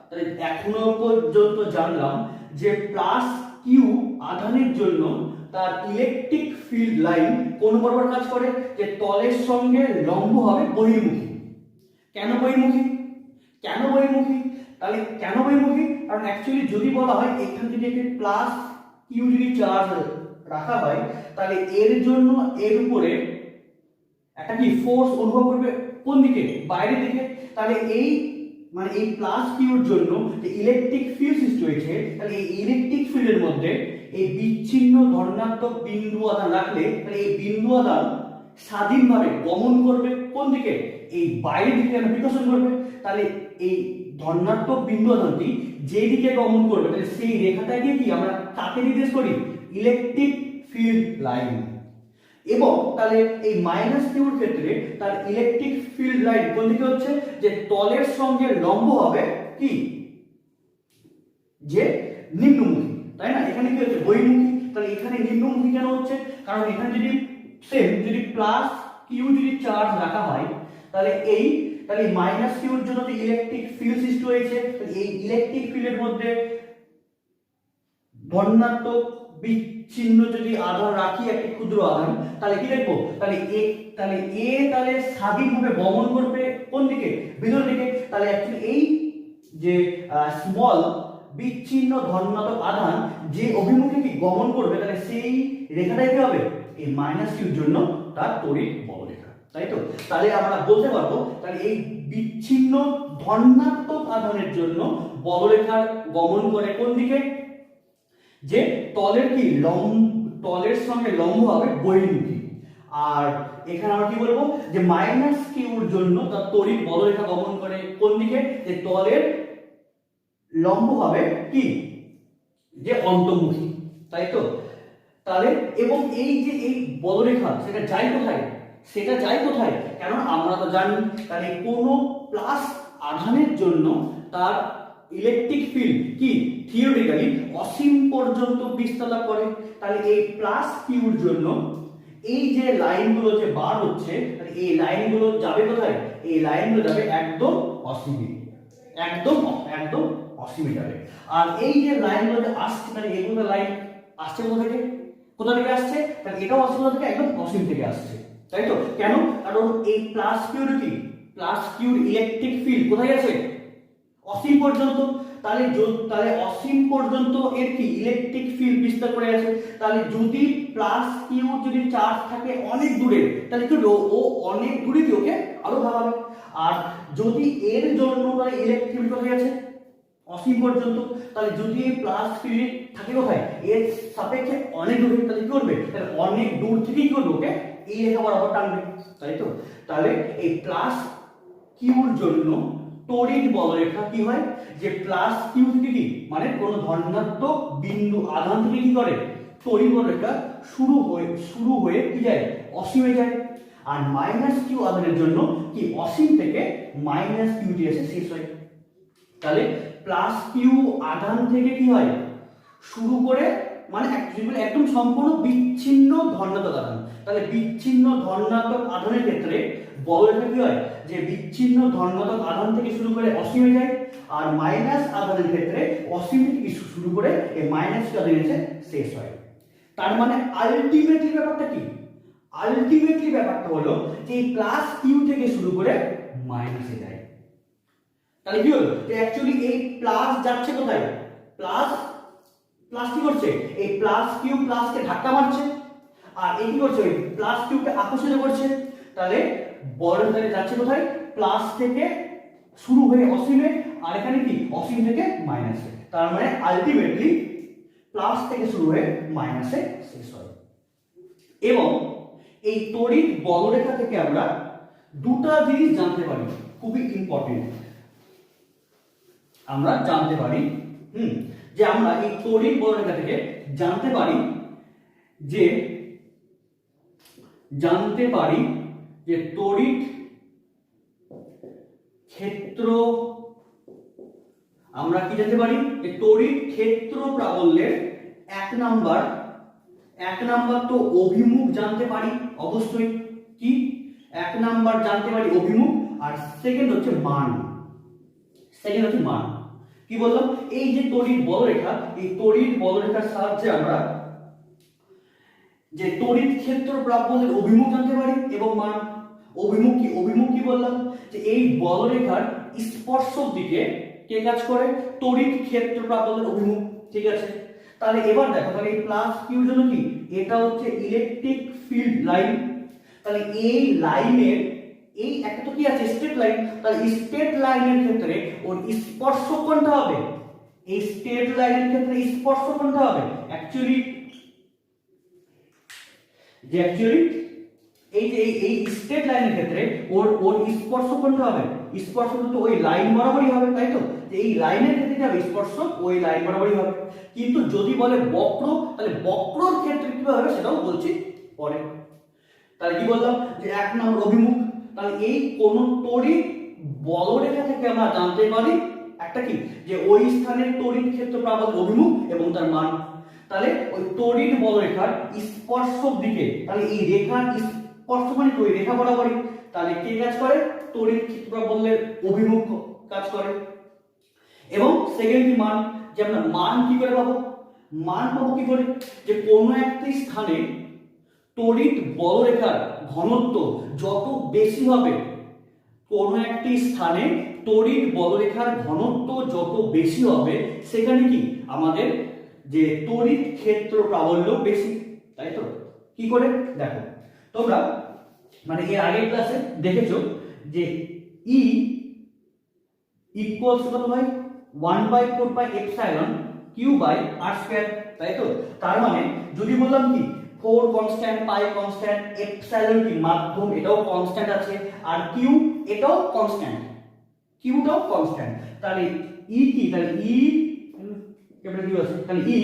তাহলে এখনো পর্যন্ত জানলাম যে প্লাস কিউ আধানের জন্য তার ইলেকট্রিক ফিল্ড লাইন কোন বরাবর কাজ করে, যে তলের সঙ্গে লম্ব হবে বহির্মুখী। কেন বহির্মুখী, কেন বহির্মুখী, তাহলে কেন বহির্মুখী, কারণ অ্যাকচুয়ালি যদি বলা হয় এখান থেকে একটি প্লাস কিউ যদি চার্জ রাখা হয় তাহলে এর জন্য এর উপরে একটা কি ফোর্স অনুভব করবে কোন দিকে, বাইরের দিকে। তাহলে এই মানে এই প্লাস কিউর জন্য যে ইলেকট্রিক ফিল্ড সৃষ্টি হয়েছে, তাহলে এই ইলেকট্রিক ফিল্ডের মধ্যে এই বিচ্ছিন্ন ধনাত্মক বিন্দু আধান রাখলে তাহলে এই বিন্দু আধান স্বাধীনভাবে গমন করবে কোন দিকে, এই বাইরের দিকে বিকর্ষণ করবে। তাহলে এই ধনাত্মক বিন্দু আধানটি যেদিকে গমন করবে তাহলে সেই রেখাটাকে কি আমরা কাকে নির্দেশ করি, ইলেকট্রিক ফিল্ড লাইন। এবং তাহলে এই মাইনাস কিউর ক্ষেত্রে তার ইলেকট্রিক ফিল্ড লাইন কোন দিকে হচ্ছে, যে তলের সঙ্গে লম্ব হবে কি, যে নিম্নমুখী, তাই না? এখানে কি হচ্ছে বহির্মুখী, তাহলে এখানে নিম্নমুখী কেন হচ্ছে, কারণ এখানে যদি সেম যদি প্লাস কিউ যদি চার্জ রাখা হয় তাহলে এই তাহলে মাইনাস কিউর জন্য যে ইলেকট্রিক ফিল্ড সৃষ্টি হয়েছে, এই ইলেকট্রিক ফিল্ডের মধ্যে ধনাত্মক বিচ্ছিন্ন যদি আধান রাখি একটি ক্ষুদ্র আধান, তাহলে কি দেখবো, তাহলে তাহলে স্বাধীনভাবে গমন করবে কোন দিকে, ভিতর দিকে। তাহলে অ্যাকচুয়ালি এই যে স্মল বিচ্ছিন্ন ধনাত্মক আধান যে অভিমুখে কি গমন করবে তাহলে সেই রেখাটাই কি হবে, এই মাইনাস কিউর জন্য তার তড়িৎ বলরেখা। তাই তো? তাহলে আমরা বলতে পারবো তাহলে এই বিচ্ছিন্ন ধনাত্মক আধানের জন্য বলরেখার গমন করে কোন দিকে, যে তলের কি তলের সঙ্গে লম্ব হবে বহির্মুখী। আর এখানে আমরা কি বলবো যে মাইনাস কিউর জন্য তার তড়িৎ বলরেখা গমন করে কোন দিকে, যে তলের লম্ব হবে কি, যে অন্তর্মুখী। তাই তো? তাহলে এবং এই যে এই বলরেখা সেটা যায় কোথায়, সেটা যায় কোথায়, কারণ আমরা তো জানি তাহলে কোনো প্লাস আধানের জন্য তার ইলেকট্রিক ফিল্ড কি থিওরিটিক্যালি অসীম পর্যন্ত বিস্তার লাভ করে। তাহলে এই প্লাস কিউর জন্য এই যে লাইনগুলো যে বার হচ্ছে, তাহলে এই লাইনগুলো যাবে কোথায়, এই লাইনগুলো যাবে একদম অসীমে, একদম একদম অসীমে যাবে। আর এই যে লাইনগুলো যে আসছে, তাহলে এগুলো লাইন আসছে কোথা থেকে আসছে, তাহলে এটাও অসীম থেকে একদম অসীম থেকে আসছে। তাই তো? কেন? কারণ এই প্লাস কিউর কি, প্লাস কিউর ইলেকট্রিক ফিল্ড কোথায় আছে, অসীম পর্যন্ত। তাহলে তাহলে অসীম পর্যন্ত এর কি ইলেকট্রিক ফিল্ড বিস্তার করে আছে। তাহলে যদি প্লাস কিউ যদি চার্জ থাকে অনেক দূরে, তাহলে কি ও অনেক দূরে কি ওকে আরো ভাগাবে। আর যদি এর জন্য তাহলে ইলেকট্রিক ফিল্ড কোথায় আছে, অসীম পর্যন্ত। তাহলে যদি এই প্লাস ফিল্ড থাকে কোথায়, এর সাপেক্ষে অনেক দূরে, তাহলে কি করবে, তাহলে অনেক দূর থেকেই করবে ওকে এই রেখা বরাবর টানবে। তাই তো? তাহলে এই প্লাস কিউর জন্য তড়িৎ বলরেখা কি হয়, যে প্লাস কিউ থেকে কি মানে কোন ধনাত্মক বিন্দু আধান থেকে কি করে তড়িৎ বলরেখা শুরু হয়ে কি যায়, অসীমে যায়। আর মাইনাস কিউ আধানের জন্য কি অসীম থেকে মাইনাস কিউটি এসে শেষ হয়। তাহলে প্লাস কিউ আধান থেকে কি হয় শুরু করে মানে একদম সম্পূর্ণ বিচ্ছিন্ন ধনাত্মক আধান। তাহলে বিচ্ছিন্ন ধনাত্মক আধানের ক্ষেত্রে বলরেখা কি হয়, যে বিচ্ছিন্ন ধনাত্মক আধান থেকে শুরু করে অসীমে যায়। আর মাইনাস আধানের ক্ষেত্রে অসীম থেকে শুরু করে এই মাইনাস আধানে এসে শেষ হয়। তার মানে আলটিমেটলি ব্যাপারটা কি, আলটিমেটলি ব্যাপারটা হলো যে এই প্লাস কিউ থেকে শুরু করে মাইনাসে যায়। তাহলে কি হলো, যে অ্যাকচুয়ালি এই প্লাস যাচ্ছে কোথায়, প্লাস কি করছে, এই প্লাস কিউ প্লাসকে ধাক্কা মারছে, আর এই কি করছে, ওই প্লাস কিউকে আকর্ষিত করছে। তাহলে বলরেখা যাচ্ছে কোথায়, প্লাস থেকে শুরু হয়ে অসীমে, আর এখানে কি অসীম থেকে মাইনাসে। তার মানে আলটিমেটলি প্লাস থেকে শুরু হয়ে মাইনাসে শেষ হয়। এবং এই তড়িৎ বলরেখা থেকে আমরা দুটা জিনিস জানতে পারি, খুবই ইম্পর্টেন্ট। আমরা জানতে পারি যে আমরা এই তড়িৎ বলরেখা থেকে জানতে পারি যে তড়িৎ ক্ষেত্র, আমরা কি জানতে পারি, যে তড়িৎ ক্ষেত্র প্রাবল্যের এক নাম্বার তো অভিমুখ জানতে পারি অবশ্যই, কি এক নাম্বার জানতে পারি অভিমুখ, আর সেকেন্ড হচ্ছে মান। কি বললাম, এই যে তড়িৎ বলরেখা, এই তড়িৎ বলরেখার সাহায্যে আমরা যে তড়িৎ ক্ষেত্র প্রাবল্যের অভিমুখ জানতে পারি এবং মান। অভিমুখ কি বললাম, যে এই বলরেখার স্পর্শক দিকে কে কাজ করে, তড়িৎ ক্ষেত্র প্রাবল্যের অভিমুখ। ঠিক আছে? তাহলে এবার দেখো, তাহলে এই প্লাস কিউর জন্য কি, এটা হচ্ছে ইলেকট্রিক ফিল্ড লাইন। তাহলে এই লাইনের এই একটা তো কি আছে, স্ট্রেট লাইন। তাহলে স্ট্রেট লাইনের ক্ষেত্রে ওর স্পর্শক কোনটা হবে, এই স্ট্রেট লাইনের ক্ষেত্রে স্পর্শক কোনটা হবে, অ্যাকচুয়ালি এই যে এই স্ট্রেট লাইনের ক্ষেত্রে ওর স্পর্শক কোনটা হবে, স্পর্শক তো ওই লাইন বরাবরই হবে। তাই তো? এই লাইনের ক্ষেত্রে কি হবে, স্পর্শক ওই লাইন বরাবরই হবে। কিন্তু যদি বলে বক্র, তাহলে বক্রর ক্ষেত্রে কিভাবে হবে সেটাও বলছি পরে। তাহলে কি বললাম, যে এক নম্বর অভিমুখ। তাহলে এই কোন তড়িৎ বলরেখা থেকে আমরা জানতে পারি একটা কি, যে ওই স্থানের তড়িৎ ক্ষেত্র প্রাবল্যের অভিমুখ এবং তার মান। তাহলে ওই তড়িৎ বলরেখার স্পর্শক দিকে, তাহলে এই রেখার স্পর্শক মানে ওই রেখা বরাবরই, তাহলে কে কাজ করে, তড়িৎ ক্ষেত্র প্রাবল্যের অভিমুখ কাজ করে। এবং সেকেন্ড কি মান, যে আমরা মান কি করে পাবো, কি করে, যে কোনো একটি স্থানে তড়িৎ বলরেখার ঘনত্ব যত বেশি হবে, কোনো একটি স্থানে তড়িৎ বলরেখার ঘনত্ব যত বেশি হবে, সেখানে কি আমাদের যে তড়িৎ ক্ষেত্র প্রাবল্য বেশি। তাই তো? কি করে দেখো তোমরা, মানে এর আগের ক্লাসে দেখেছো যে ই ইকুয়ালস কত হয় 1/4 pi epsilon q by r square, তাই তো? তার মানে যদি বললাম কি 4 কনস্ট্যান্ট, পাই কনস্ট্যান্ট, এপসাইলন কি মাধ্যম এটাও কনস্ট্যান্ট আছে, আর কিউ এটাও কনস্ট্যান্ট, কিউটাও কনস্ট্যান্ট, তাহলে ই কি, তাহলে ই ক্যাপিটাল কিউ আছে, তাহলে ই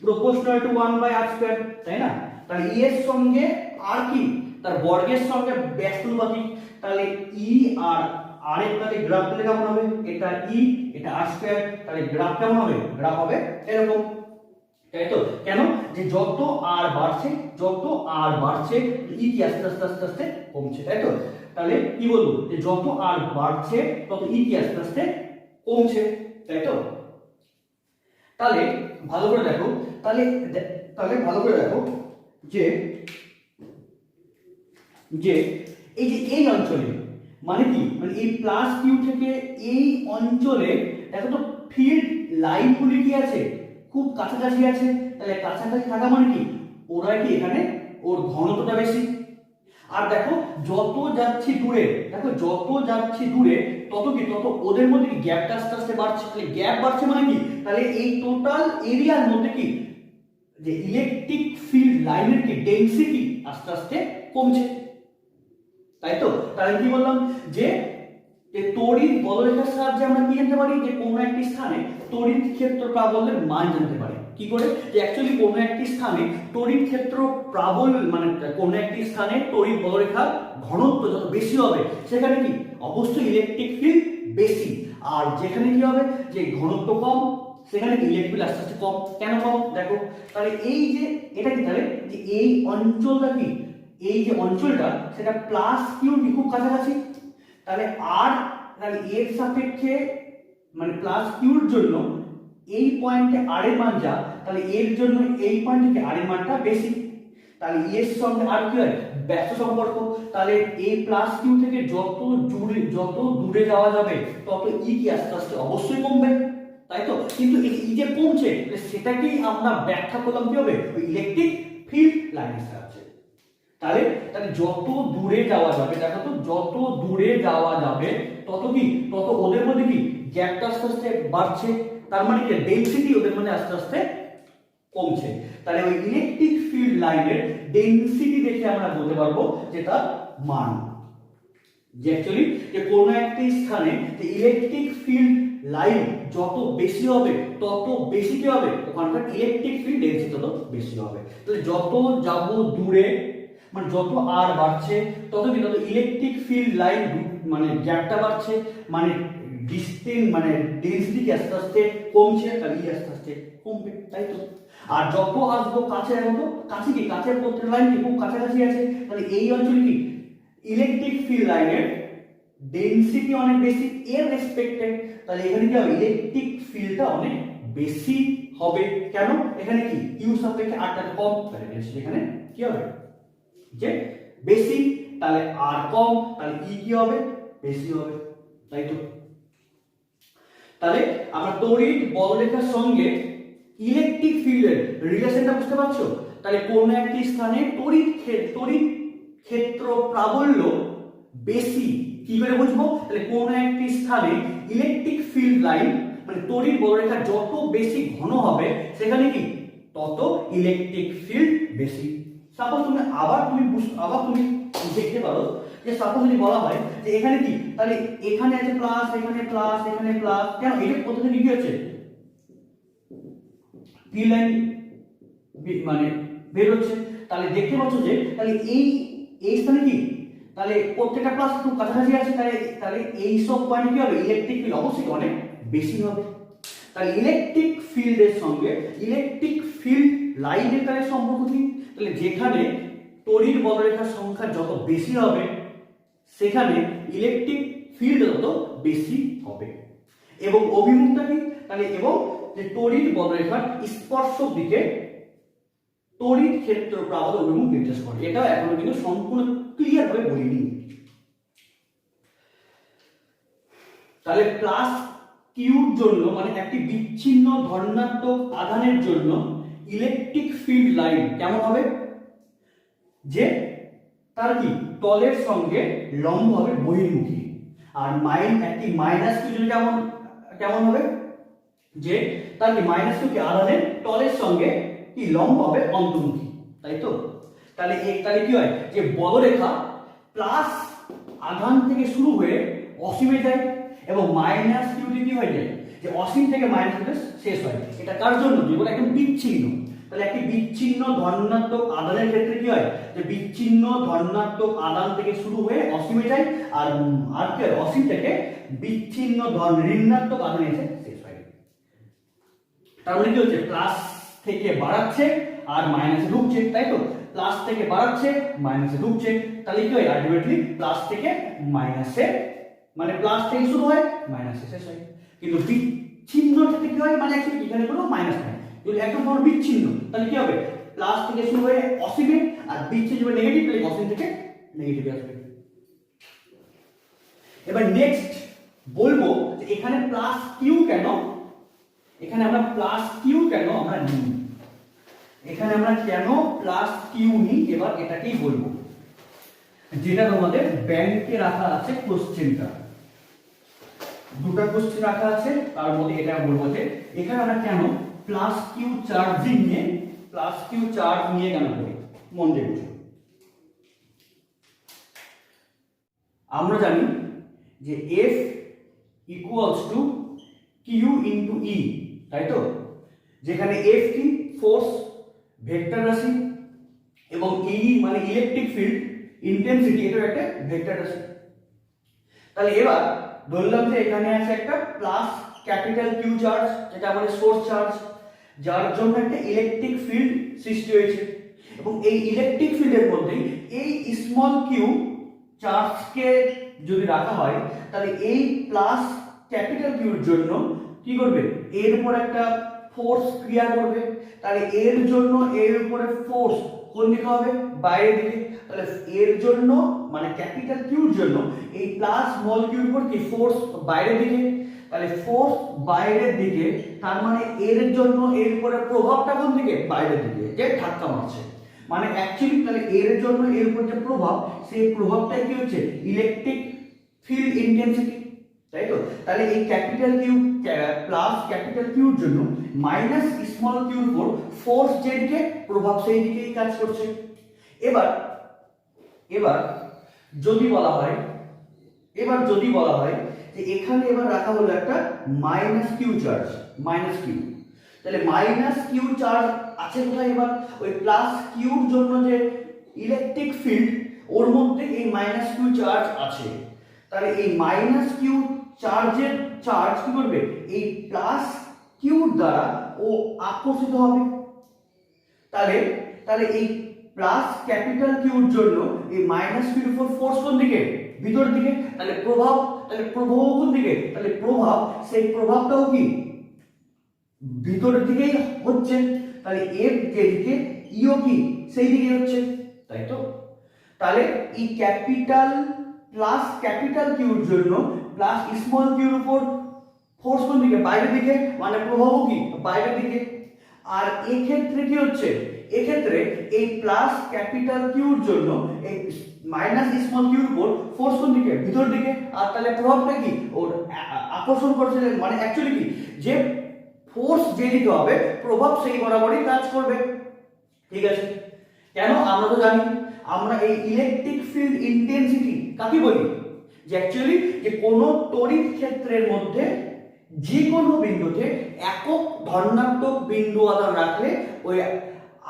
প্রপোর্শনাল টু 1/r স্কয়ার, তাই না? তাহলে ই এর সঙ্গে আর কি তার বর্গের সঙ্গে ব্যস্তানুপাতিক, তাহলে ই আর আর এর তাহলে গ্রাফ তাহলে কেমন হবে, এটা ই এটা আর স্কয়ার, তাহলে গ্রাফ কেমন হবে, গ্রাফ হবে এরকম, তাই তো? কেন, যে যত আর বাড়ছে ই কি আস্তে আস্তে আস্তে আস্তে কমছে, তাই তো? তাহলে কি বলবো, যে যত আর বাড়ছে তত ই কি আস্তে আস্তে কমছে, তাই তো? তাহলে ভালো করে দেখো, তাহলে ভালো করে দেখো যে যে এই যে এই অঞ্চলে মানে কি, মানে এই প্লাস কিউ থেকে এই অঞ্চলে দেখো তো ফিল্ড লাইনগুলি কি আছে, খুব কাছাকাছি আছে, তাহলে কাছাকাছি থাকা মানে কি ওরা কি এখানে ওর ঘনত্বটা বেশি, আর দেখো যত যাচ্ছি দূরে, দেখো যত যাচ্ছি দূরে তত কি তত ওদের মধ্যে কি গ্যাপটা আস্তে আস্তে বাড়ছে, তাহলে গ্যাপ বাড়ছে মানে কি, তাহলে এই টোটাল এরিয়ার মধ্যে কি যে ইলেকট্রিক ফিল্ড লাইনের কি ডেনসিটি আস্তে আস্তে কমছে, তাই তো? তাহলে কি বললাম যে তড়িৎ বলরেখার সাহায্যে আমরা কি জানতে পারি, যে কোনো একটি স্থানে তড়িৎ ক্ষেত্র প্রাবল্যের মান জানতে পারি, কি করে, যে অ্যাকচুয়ালি কোনো একটি স্থানে তড়িৎ ক্ষেত্র প্রাবল্য মানে কোনো একটি স্থানে তড়িৎ বলরেখার ঘনত্ব যত বেশি হবে সেখানে কি অবশ্যই ইলেকট্রিক ফিল্ড বেশি, আর যেখানে কি হবে যে ঘনত্ব কম সেখানে কি ইলেকট্রিক ফিল্ড আস্তে আস্তে কম, কেন কম দেখো, তাহলে এই যে এটা কি, তাহলে যে এই অঞ্চলটা কি, এই যে অঞ্চলটা সেটা প্লাস কিউ কি খুব কাছাকাছি, তাহলে আর তাহলে এর সাপেক্ষে মানে প্লাস কিউর জন্য এই পয়েন্টে আর এর মান যা, তাহলে এর জন্য এই পয়েন্টে কি আর এর মানটা বেশি, তাহলে এর সঙ্গে আর কি হয় ব্যস্ত সম্পর্ক, তাহলে এই প্লাস কিউ থেকে যত দূরে যাওয়া যাবে তত ই কি আস্তে আস্তে অবশ্যই কমবে, তাই তো? কিন্তু এই যে কমছে সেটাকেই আমরা ব্যাখ্যা করলাম কি হবে, ওই ইলেকট্রিক ফিল্ড লাইনের সাহায্যে, তাহলে তাহলে যত দূরে যাওয়া যাবে, দেখো তো যত দূরে যাওয়া যাবে তত কি তত ওদের মধ্যে কি গ্যাপটা আস্তে আস্তে বাড়ছে, তার মানে কি ডেনসিটি ওদের মধ্যে আস্তে আস্তে কমছে, তাহলে ওই ইলেকট্রিক ফিল্ড লাইনের ডেনসিটি দেখে আমরা বলতে পারবো যে তার মান, যে অ্যাকচুয়ালি যে কোনো একটি স্থানে যে ইলেকট্রিক ফিল্ড লাইন যত বেশি হবে তত বেশি কি হবে ওখানকার ইলেকট্রিক ফিল্ড ডেনসিটি তত বেশি হবে, তাহলে যত যাব দূরে মানে যত আর বাড়ছে তত কি তত ইলেকট্রিক ফিল্ড লাইন মানে গ্যাপটা বাড়ছে, মানে ডিসটেন্স মানে ডেনসিটি আস্তে আস্তে কমছে, তাহলে ই আস্তে আস্তে কমবে, তাই তো? আর যত আসবো কাছে আসবো কাছে কি কাছের প্রত্যেক লাইন কি খুব কাছাকাছি আছে, তাহলে এই অঞ্চলে কি ইলেকট্রিক ফিল্ড লাইনের ডেনসিটি অনেক বেশি এর রেসপেক্টে, তাহলে এখানে কি হবে ইলেকট্রিক ফিল্ডটা অনেক বেশি হবে, কেন এখানে কি কিউ সাপেক্ষে আরটা কম, তাহলে এখানে কি হবে যে বেশি, তাহলে আর কম তাহলে ই কি হবে বেশি হবে, তাই তো? তাহলে আমরা তড়িৎ বলরেখার সঙ্গে ইলেকট্রিক ফিল্ডের রিলেশনটা বুঝতে পারছো, তাহলে কোন একটি স্থানে তড়িৎ ক্ষেত্র প্রাবল্য বেশি কি করে বুঝবো, তাহলে কোন একটি স্থানে ইলেকট্রিক ফিল্ড লাইন মানে তড়িৎ বলরেখা যত বেশি ঘন হবে সেখানে কি তত ইলেকট্রিক ফিল্ড বেশি, সাপোজ তুমি দেখতে পারো যে সাপোজ যদি বলা হয় যে এখানে কি, তাহলে এখানে আছে প্লাস এখানে প্লাস এখানে প্লাস, কেন এটা কোথা থেকে কি হচ্ছে পি লাইন মানে বের হচ্ছে, তাহলে দেখতে পাচ্ছ যে তাহলে এই স্থানে কি তাহলে প্রত্যেকটা প্লাস খুব কাছাকাছি আছে, তাহলে এই সব পয়েন্টে কি হবে ইলেকট্রিক ফিল্ড অবশ্যই অনেক বেশি হবে, তাহলে ইলেকট্রিক ফিল্ডের সঙ্গে ইলেকট্রিক ফিল্ড লাইনের তাহলে সম্পর্ক কি, তাহলে যেখানে তড়িৎ বলরেখার সংখ্যা যত বেশি হবে সেখানে ইলেকট্রিক ফিল্ড তত বেশি হবে, এবং অভিমুখটা কি, তাহলে এবং যে তড়িৎ বলরেখার স্পর্শক দিকে তড়িৎ ক্ষেত্র প্রাবল্য অভিমুখ নির্দেশ করে, এটাও এখনো কিন্তু সম্পূর্ণ ক্লিয়ার ভাবে বলিনি। তাহলে প্লাস কিউর জন্য মানে একটি বিচ্ছিন্ন ধনাত্মক আধানের জন্য ইলেকট্রিক ফিল্ড লাইন কেমন হবে, যে তার কি তলের সঙ্গে লম্ব হবে বহির্মুখী। আর একটি মাইনাস কিউ যদি কেমন কেমন হবে, যে তার কি মাইনাস কিউ কি আধানের তলের সঙ্গে কি লম্ব হবে অন্তর্মুখী, তাই তো? তাহলে তাহলে কি হয়, যে বলরেখা প্লাস আধান থেকে শুরু হয়ে অসীমে যায় এবং মাইনাস কিউটি কি হয়ে যায়, যে অসীম থেকে মাইনাস শেষ হয়। এটা কার জন্য, যেগুলো একদম বিচ্ছিন্ন। তাহলে একটি বিচ্ছিন্ন ধনাত্মক আধানের ক্ষেত্রে কি হয়, যে বিচ্ছিন্ন ধনাত্মক আধান থেকে শুরু হয়ে অসীমে যায়, আর আর কি হয়, অসীম থেকে বিচ্ছিন্ন ঋণাত্মক আধানে এসে শেষ হয়। তার মানে কি হচ্ছে, প্লাস থেকে বাড়াচ্ছে আর মাইনাসে ঢুকছে, তাই তো? প্লাস থেকে বাড়াচ্ছে মাইনাসে ঢুকছে, তাহলে কি হয়, আলটিমেটলি প্লাস থেকে মাইনাসে, মানে প্লাস থেকে শুরু হয় মাইনাসে শেষ হয়। কিন্তু বিচ্ছিন্ন ক্ষেত্রে কি হয়, মানে অ্যাকচুয়ালি এখানে কোনো মাইনাস নাই, যদি একদম কোনো বিচ্ছিন্ন, তাহলে কি হবে, প্লাস থেকে শুরু হয়ে অসীমে, আর বিচ্ছিন্ন হবে নেগেটিভ, তাহলে অসীম থেকে নেগেটিভে আসবে। এবার নেক্সট বলবো যে এখানে প্লাস কিউ কেন, এখানে আমরা প্লাস কিউ কেন আমরা নিই, এখানে আমরা কেন প্লাস কিউ নিই, এবার এটাকেই বলবো, যেটা তোমাদের ব্যাংকে রাখা আছে কোশ্চেনটা, দুটো কোশ্চেন রাখা আছে, তার মধ্যে এটা বলবো যে এখানে আমরা কেন প্লাস কিউ চার্জিং নিয়ে, প্লাস কিউ চার্জ নিয়ে কেন করি, মন দিয়ে বুঝো। আমরা জানি যে F equals to q into e, তাই তো? যেখানে F কি ফোর্স, ভেক্টর রাশি, এবং E মানে ইলেকট্রিক ফিল্ড ইন্টেন্সিটি, এটা একটা ভেক্টর রাশি। তাহলে এবার ধরলাম যে এখানে আছে একটা প্লাস ক্যাপিটাল কিউ চার্জ, যেটা আমাদের সোর্স চার্জ, যার জন্য একটা ইলেকট্রিক ফিল্ড সৃষ্টি হয়েছে, এবং এই ইলেকট্রিক ফিল্ডের মধ্যে এই স্মল কিউ চার্জকে যদি রাখা হয়, তাহলে এই প্লাস ক্যাপিটাল কিউর জন্য কি করবে, এর উপর একটা ফোর্স ক্রিয়া করবে, তাহলে এর জন্য এর উপরে ফোর্স কোন দিকে হবে, বাইরের দিকে। তাহলে এর জন্য মানে ক্যাপিটাল কিউর জন্য এই প্লাস স্মল কিউর উপর কি ফোর্স বাইরের দিকে, তাহলে ফোর্স বাইরের দিকে, তার মানে এর জন্য এর উপরে প্রভাবটা কোন দিকে, বাইরের দিকে, যে ধাক্কা মারছে, মানে অ্যাকচুয়ালি তাহলে এর জন্য এর উপর যে প্রভাব, সেই প্রভাবটাই কি হচ্ছে, ইলেকট্রিক ফিল্ড ইন্টেন্সিটি, তাই তো? তাহলে এই ক্যাপিটাল কিউ প্লাস ক্যাপিটাল কিউর জন্য মাইনাস স্মল কিউর উপর ফোর্স যেদিকে, প্রভাব সেই দিকেই কাজ করছে। এবার এবার যদি বলা হয়, এবার যদি বলা হয় যে এখানে এবার রাখা হলো একটা minus q charge, minus q, তাহলে মাইনাস কিউ চার্জ আছে কোথায়, এবার ওই প্লাস কিউর জন্য যে ইলেকট্রিক ফিল্ড, ওর মধ্যে এই মাইনাস কিউ চার্জ আছে, তাহলে এই মাইনাস কিউ চার্জের চার্জ কি করবে, এই প্লাস কিউর দ্বারা ও আকর্ষিত হবে। তাহলে তাহলে এই প্লাস ক্যাপিটাল কিউর জন্য এই মাইনাস কিউর উপর ফোর্স কোন দিকে, ভিতর দিকে, তাহলে প্রভাব, তাহলে প্রভাব কোন দিকে, তাহলে প্রভাব, সেই প্রভাবটাও কি ভিতরের দিকেই হচ্ছে, তাহলে এর যেদিকে ইও কি সেই দিকে হচ্ছে, তাই তো? তাহলে এই ক্যাপিটাল প্লাস ক্যাপিটাল কিউর জন্য প্লাস স্মল কিউর উপর ফোর্স কোন দিকে, বাইরের দিকে, মানে প্রভাবও কি বাইরের দিকে। আর এই ক্ষেত্রে কি হচ্ছে, এক্ষেত্রে এই প্লাস ক্যাপিটাল কিউর জন্য এই মাইনাস স্মল কিউর উপর ফোর্স কোন দিকে, ভিতর দিকে, আর তাহলে প্রভাবটা কি ওর আকর্ষণ করছে, মানে অ্যাকচুয়ালি কি, যে ফোর্স যেদিকে হবে প্রভাব সেই বরাবরই কাজ করবে, ঠিক আছে? কেন, আমরা তো জানি, আমরা এই ইলেকট্রিক ফিল্ড ইন্টেন্সিটি কাকে বলি, যে অ্যাকচুয়ালি যে কোনো তড়িৎ ক্ষেত্রের মধ্যে যে কোনো বিন্দুতে একক ধনাত্মক বিন্দু আধান রাখলে ওই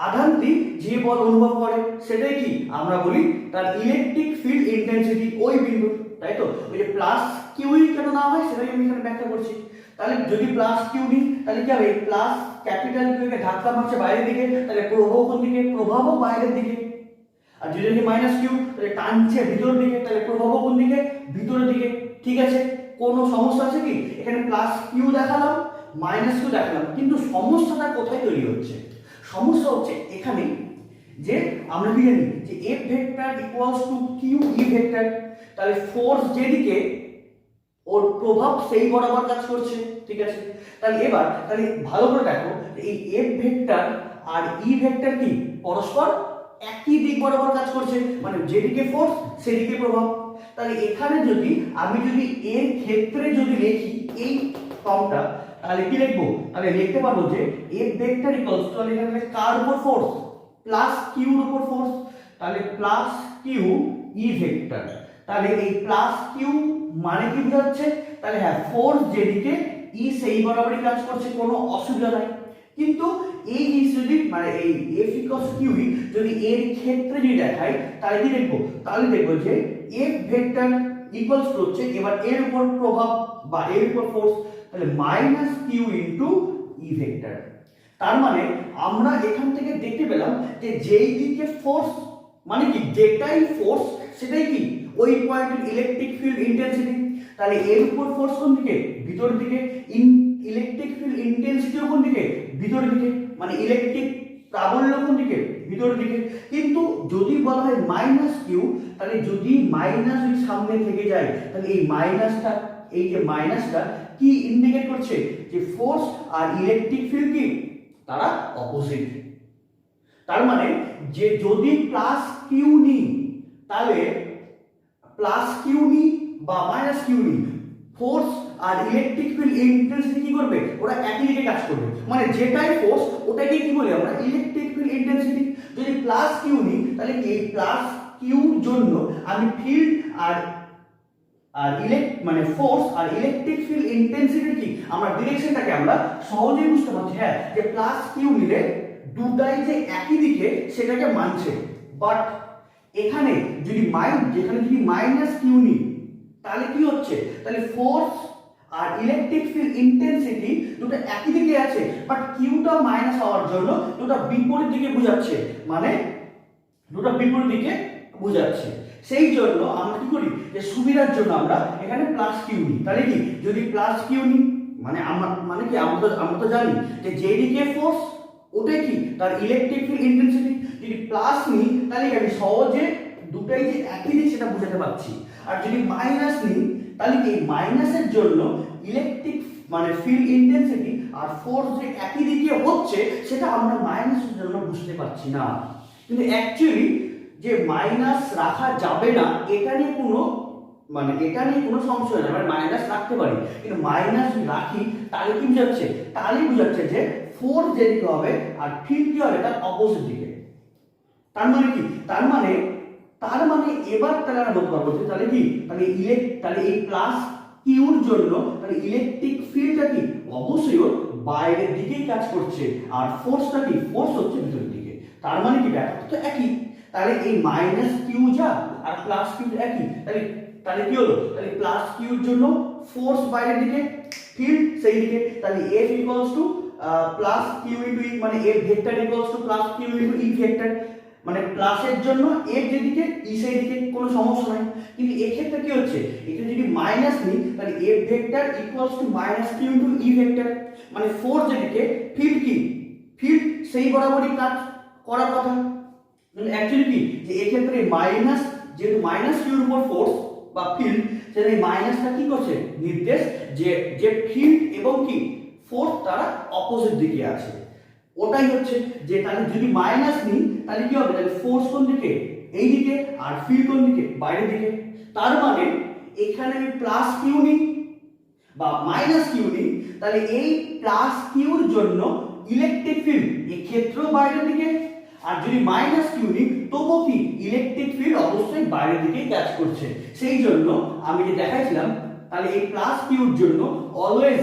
আধানটি যে বল অনুভব করে সেটাই কি আমরা বলি তার ইলেকট্রিক ফিল্ড ইন্টেন্সিটি, ওই বিন্দু, তাই তো? ওই যে প্লাস কিউই কেন না হয় সেটাই আমি এখানে ব্যাখ্যা করছি। তাহলে যদি প্লাস কিউ নিই, তাহলে কি হবে, প্লাস ক্যাপিটাল কিউকে ধাক্কা মারছে বাইরের দিকে, তাহলে প্রভাব কোন দিকে, প্রভাবও বাইরের দিকে। আর যদি মাইনাস কিউ, তাহলে টানছে ভিতরের দিকে, তাহলে প্রভাবও কোন দিকে, ভিতরের দিকে, ঠিক আছে? কোনো সমস্যা আছে কি, এখানে প্লাস কিউ দেখালাম, মাইনাস কিউ দেখালাম, কিন্তু সমস্যাটা কোথায় তৈরি হচ্ছে, সমস্যা হচ্ছে এখানে যে আমরা কি জানি যে F vector equals to q E vector, তাহলে ফোর্স যেদিকে ওর প্রভাব সেই বরাবর কাজ করছে, ঠিক আছে? তাহলে এবার তাহলে ভালো করে দেখো, এই এফ ভেক্টর আর ই ভেক্টর কি পরস্পর একই দিক বরাবর কাজ করছে, মানে যেদিকে ফোর্স সেদিকে প্রভাব। তাহলে এখানে যদি আমি এর ক্ষেত্রে যদি লিখি এই ফর্মটা, তাহলে কি লিখবো? তাহলে লিখতে পারবো যে F ভেক্টর ইকুয়ালস টু, তাহলে এখানে কার উপর ফোর্স? প্লাস কিউ এর উপর ফোর্স, তাহলে প্লাস কিউ ই ভেক্টর। তাহলে এই প্লাস কিউ মানে কি বোঝাচ্ছে? তাহলে হ্যাঁ, ফোর্স যেদিকে ই সেই বরাবরই কাজ করছে, কোনো অসুবিধা নাই। কিন্তু এই জিনিস যদি মানে এই F ইকুয়ালস কিউ যদি এর ক্ষেত্রে যদি দেখাই, তাহলে কি দেখবো? তাহলে দেখবো যে F ভেক্টর ইকুয়ালস টু হচ্ছে এবার এর উপর প্রভাব বা এর উপর ফোর্স, তাহলে মাইনাস কিউ ইনটু ই ভেক্টর। তার মানে আমরা এখান থেকে দেখতে পেলাম যে যেই দিকে ফোর্স মানে কি যেটাই ফোর্স সেটাই কি ওই পয়েন্টের ইলেকট্রিক ফিল্ড ইন্টেন্সিটি। তাহলে এর উপর ফোর্স কোন দিকে? ভিতর দিকে। ইলেকট্রিক ফিল্ড ইন্টেন্সিটি কোন দিকে? ভিতর দিকে, মানে ইলেকট্রিক প্রাবল্য কোন দিকে? ভিতর দিকে। কিন্তু যদি বলা হয় মাইনাস কিউ, তাহলে যদি মাইনাস ওই সামনে থেকে যায়, তাহলে এই মাইনাসটা, এই যে মাইনাসটা কি ইন্ডিকেট করছে? যে ফোর্স আর ইলেকট্রিক ফিল্ড কি তারা অপোজিট। তার মানে যে যদি প্লাস কিউ নিই, তাহলে প্লাস কিউ নিই বা মাইনাস কিউ নিই, ফোর্স আর ইলেকট্রিক ফিল্ড ইন্টেন্সিটি কি করবে? ওরা একই দিকে কাজ করবে, মানে যেটাই ফোর্স ওটাকে কি বলি আমরা? Electric field intensity. যদি প্লাস কিউ নিই, তাহলে এই প্লাস কিউর জন্য আমি ফিল্ড আর মানে ফোর্স আর ইলেকট্রিক ফিল্ড ইন্টেন্সিটি কি আমরা ডিরেকশনটাকে আমরা সহজেই বুঝতে পারছি, হ্যাঁ, যে প্লাস কিউ নিলে দুটাই যে একই দিকে সেটাকে মানছে। বাট এখানে যেখানে যদি মাইনাস কিউ নিই, তাহলে কি হচ্ছে? তাহলে ফোর্স আর ইলেকট্রিক ফিল্ড ইন্টেন্সিটি দুটো একই দিকে আছে, বাট কিউটা মাইনাস হওয়ার জন্য দুটো বিপরীত দিকে বোঝাচ্ছে, মানে দুটো বিপরীত দিকে বোঝাচ্ছে। সেই জন্য আমরা কি করি? যে সুবিধার জন্য আমরা এখানে প্লাস কিউ নিই। তাহলে কি যদি প্লাস কিউ নিই, মানে আমরা তো জানি যে যেদিকে ফোর্স ওটাই কি তার ইলেকট্রিক ফিল্ড ইন্টেন্সিটি। যদি প্লাস নিই, তাহলে আমি সহজে দুটাই যে একই দিক সেটা বুঝাতে পারছি। আর যদি মাইনাস নিই, তাহলে কি মাইনাসের জন্য ইলেকট্রিক মানে ফিল্ড ইন্টেন্সিটি আর ফোর্স যে একই দিকে হচ্ছে সেটা আমরা মাইনাসের জন্য বুঝতে পারছি না। কিন্তু অ্যাকচুয়ালি যে মাইনাস রাখা যাবে না এটা নিয়ে কোনো সংশয় নেই, আমরা মাইনাস রাখতে পারি। কিন্তু মাইনাস রাখি তাহলে কি বোঝাচ্ছে? তাহলেই বোঝাচ্ছে যে ফোর্স যেদিকে হবে আর ফিল্ড কি হবে? তার অপোজিট দিকে। তার মানে কি? তার মানে এবার তাহলে আমরা বলতে পারবো যে তাহলে কি তাহলে এই প্লাস কিউর জন্য তাহলে ইলেকট্রিক ফিল্ডটা কি অবশ্যই বাইরের দিকেই কাজ করছে, আর ফোর্সটা কি ফোর্স হচ্ছে ভিতরের দিকে। তার মানে কি ব্যাপারটা তো একই। তাহলে এই মাইনাস কিউ যা আর প্লাস কিউ একই, তাহলে কি হলো? তাহলে প্লাস কিউর জন্য ফোর্স বাইরের দিকে, ফিল্ড সেই দিকে। তাহলে F equals to plus q into e, মানে F vector equals to plus q into E vector. মানে প্লাসের জন্য F যেদিকে ই সেই দিকে, কোনো সমস্যা নাই। কিন্তু এক্ষেত্রে কি হচ্ছে? এখানে যদি মাইনাস নিই, তাহলে F vector equals to minus q into E vector. মানে ফোর্স যেদিকে, ফিল্ড কি ফিল্ড সেই বরাবরই কাজ করার কথা। মানে অ্যাকচুয়ালি কি যে এক্ষেত্রে মাইনাস, যেহেতু মাইনাস কিউর উপর ফোর্স বা ফিল্ড, সেটা এই মাইনাসটা কি করছে? নির্দেশ যে ফিল্ড এবং কি ফোর্স তারা অপোজিট দিকে আছে। ওটাই হচ্ছে যে তাহলে যদি মাইনাস নিই, তাহলে কি হবে? তাহলে ফোর্স কোন দিকে? এই দিকে, আর ফিল্ড কোন দিকে? বাইরের দিকে। তার মানে এখানে আমি প্লাস কিউ নিই বা মাইনাস কিউ নিই, তাহলে এই প্লাস কিউর জন্য ইলেকট্রিক ফিল্ড এক্ষেত্রেও বাইরের দিকে, আর যদি মাইনাস কিউ নিই তবুও কি ইলেকট্রিক ফিল্ড অবশ্যই বাইরের দিকেই কাজ করছে। সেই জন্য আমি যে দেখাইছিলাম, তাহলে এই প্লাস কিউর জন্য অলওয়েজ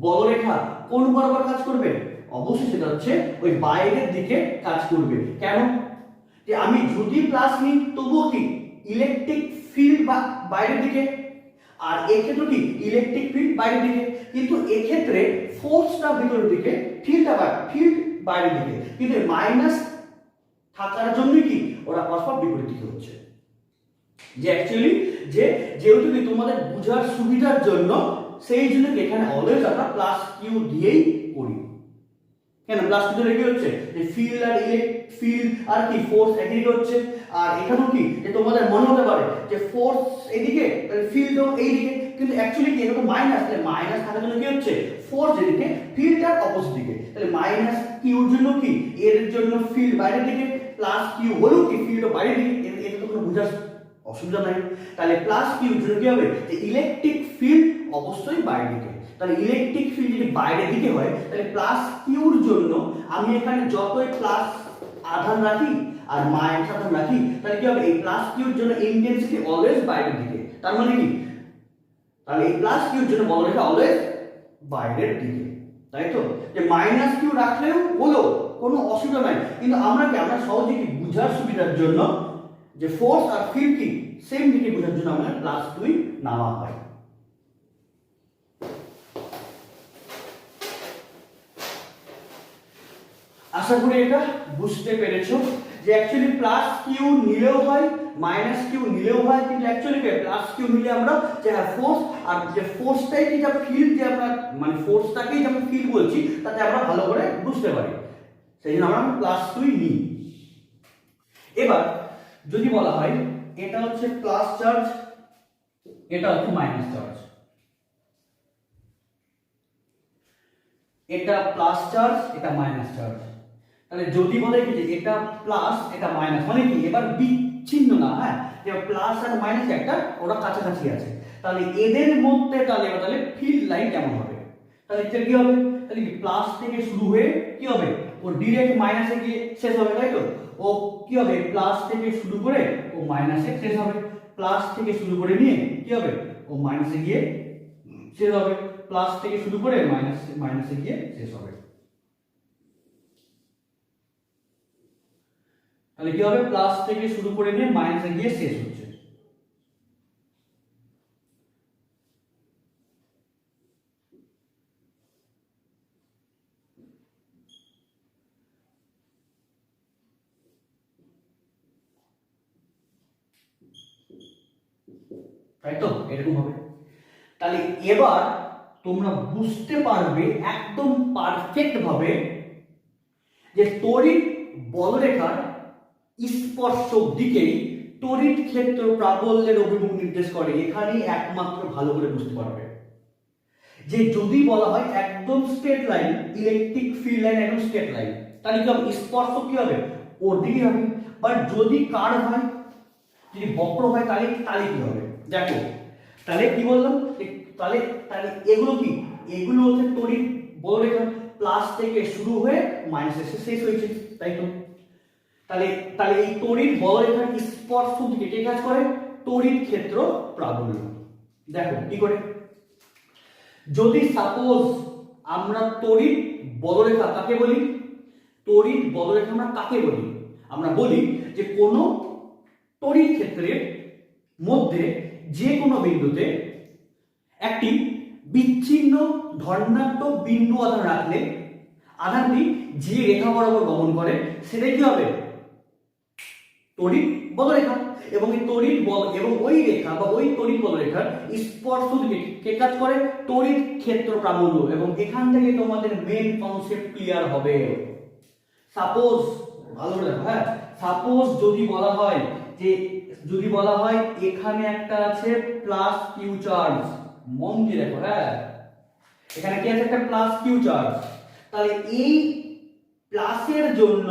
বলরেখা কোন বরাবর কাজ করবে? অবশ্যই সেটা হচ্ছে ওই বাইরের দিকে কাজ করবে। কেন? যে আমি যদি প্লাস নিই তবুও কি ইলেকট্রিক ফিল্ড বা বাইরের দিকে, আর এক্ষেত্রে কি ইলেকট্রিক ফিল্ড বাইরের দিকে। কিন্তু এক্ষেত্রে ফোর্সটা ভিতরের দিকে, ফিল্ড বাইরের দিকে। কিন্তু মাইনাস থাকার জন্য কি ওরা পরস্পর বিপরীত দিকে হচ্ছে। যে অ্যাকচুয়ালি যেহেতু কি তোমাদের বোঝার সুবিধার জন্য, সেই জন্য এখানে অলওয়েজ আমরা প্লাস কিউ দিয়েই করি। কেন প্লাস কিউ দিলে কি হচ্ছে? যে ফিল্ড আর কি ফোর্স একদিকে হচ্ছে। আর এখানেও কি যে তোমাদের মনে হতে পারে যে ফোর্স এদিকে, তাহলে ফিল্ডও এইদিকে, কিন্তু অ্যাকচুয়ালি কি এটা তো মাইনাস, তাহলে মাইনাস থাকার জন্য কি হচ্ছে ফোর্স যেদিকে ফিল্ডটার অপোজিট দিকে, তাহলে মাইনাস কিউর জন্য কি এর জন্য ফিল্ড বাইরের দিকে, প্লাস কিউ হলো কি ফিল্ডটা বাইরের দিকে, এটা তো কোনো বোঝার অসুবিধা নাই। তাহলে প্লাস কিউর জন্য কি হবে যে ইলেকট্রিক ফিল্ড অবশ্যই বাইরের দিকে, তাহলে ইলেকট্রিক ফিল্ড যদি বাইরের দিকে হয় তাহলে প্লাস কিউর জন্য আমি এখানে যতই প্লাস আধান রাখি আর মাইনাস আধান রাখি তাহলে কি হবে এই প্লাস কিউর জন্য ইন্টেন্সিটি অলওয়েজ বাইরের দিকে, তার মানে কি তাহলে এই প্লাস কিউর জন্য বলরেখা অলওয়েজ বাইরের দিকে, তাই তো যে মাইনাস কিউ রাখলেও হলো কোনো অসুবিধা নাই, কিন্তু আমরা সহজে কি বুঝার সুবিধার জন্য যে ফোর্স আর ফিল্ড কি সেম দিকে বোঝার জন্য আমরা প্লাস 2 নামা হয়। আশা করি এটা বুঝতে পেরেছো যে অ্যাকচুয়ালি প্লাস কিউ নিলেও হয় মাইনাস কিউ নিলেও হয়, কিন্তু অ্যাকচুয়ালি প্লাস কিউ নিলে আমরা যে ফোর্স আর যে ফোর্সটাই যেটা ফিল্ড যে আমরা মানে ফোর্সটাকেই যে আমরা ফিল্ড বলছি তাতে আমরা ভালো করে বুঝতে পারি, সেই জন্য আমরা প্লাস 2 নিই। এবার যদি বলা হয় এটা হচ্ছে প্লাস চার্জ এটা হচ্ছে মাইনাস চার্জ, এটা প্লাস চার্জ এটা মাইনাস চার্জ, তাহলে যদি বলে কি যে এটা প্লাস এটা মাইনাস মানে কি এবার বিচ্ছিন্ন না, হ্যাঁ যে প্লাস আর মাইনাস একটা ওরা কাছাকাছি আছে, তাহলে এদের মধ্যে তাহলে ফিল্ড লাইন কেমন হবে, তাহলে এটা কি হবে তাহলে কি প্লাস থেকে শুরু হয়ে কি হবে ও ডাইরেক্ট মাইনাসে গিয়ে শেষ হবে, তাই তো ও কি হবে প্লাস থেকে শুরু করে ও মাইনাসে শেষ হবে, প্লাস থেকে শুরু করে নিয়ে কি হবে ও মাইনাসে গিয়ে শেষ হবে, প্লাস থেকে শুরু করে মাইনাসে গিয়ে শেষ হবে, তাহলে কি হবে প্লাস থেকে শুরু করে নিয়ে মাইনাসে গিয়ে শেষ হচ্ছে। তাই তো এরকম হবে। তাহলে এবার তোমরা বুঝতে পারবে একদম পারফেক্ট ভাবে যে তড়িৎ বলরেখার স্পর্শক দিকেই তড়িৎ ক্ষেত্র প্রাবল্যের অভিমুখ নির্দেশ করে, এখানেই একমাত্র ভালো করে বুঝতে পারবে যে যদি বলা হয় একদম straight line electric field line একদম স্ট্রেট লাইন তাহলে কি হবে স্পর্শক কি হবে ওর দিকেই হবে, বাট যদি কার্ভ হয় যদি বক্র হয় তাহলে তাহলে কি হবে দেখো, তাহলে কি বললাম তাহলে তাহলে এগুলো কি এগুলো হচ্ছে তড়িৎ বলরেখা প্লাস থেকে শুরু হয়ে মাইনাসে শেষ হয়েছে, তাই তো তাহলে তাহলে এই তড়িৎ বলরেখার স্পর্শ দিকে কে কাজ করে তড়িৎ ক্ষেত্র প্রাবল্য। দেখো কি করে যদি সাপোজ আমরা তড়িৎ বলরেখা কাকে বলি তড়িৎ বলরেখা আমরা কাকে বলি আমরা বলি যে কোনো তড়িৎ ক্ষেত্রের মধ্যে যে কোনো বিন্দুতে একটি বিচ্ছিন্ন ধনাত্মক বিন্দু আধান রাখলে আধানটি যে রেখা বরাবর গমন করে সেটাই কি হবে তড়িৎ বলরেখা, এবং এই তড়িৎ বল এবং ওই রেখা বা ওই তড়িৎ বলরেখার স্পর্শ দিকে কে কাজ করে তড়িৎ ক্ষেত্র প্রাবল্য, এবং এখান থেকে তোমাদের মেন কনসেপ্ট ক্লিয়ার হবে। সাপোজ ভালো করে দেখো, হ্যাঁ সাপোজ যদি বলা হয় যে যদি বলা হয় এখানে একটা আছে প্লাস কিউ চার্জ, মন দিয়ে দেখো, হ্যাঁ এখানে কি আছে একটা প্লাস কিউ চার্জ, তাহলে এই প্লাসের জন্য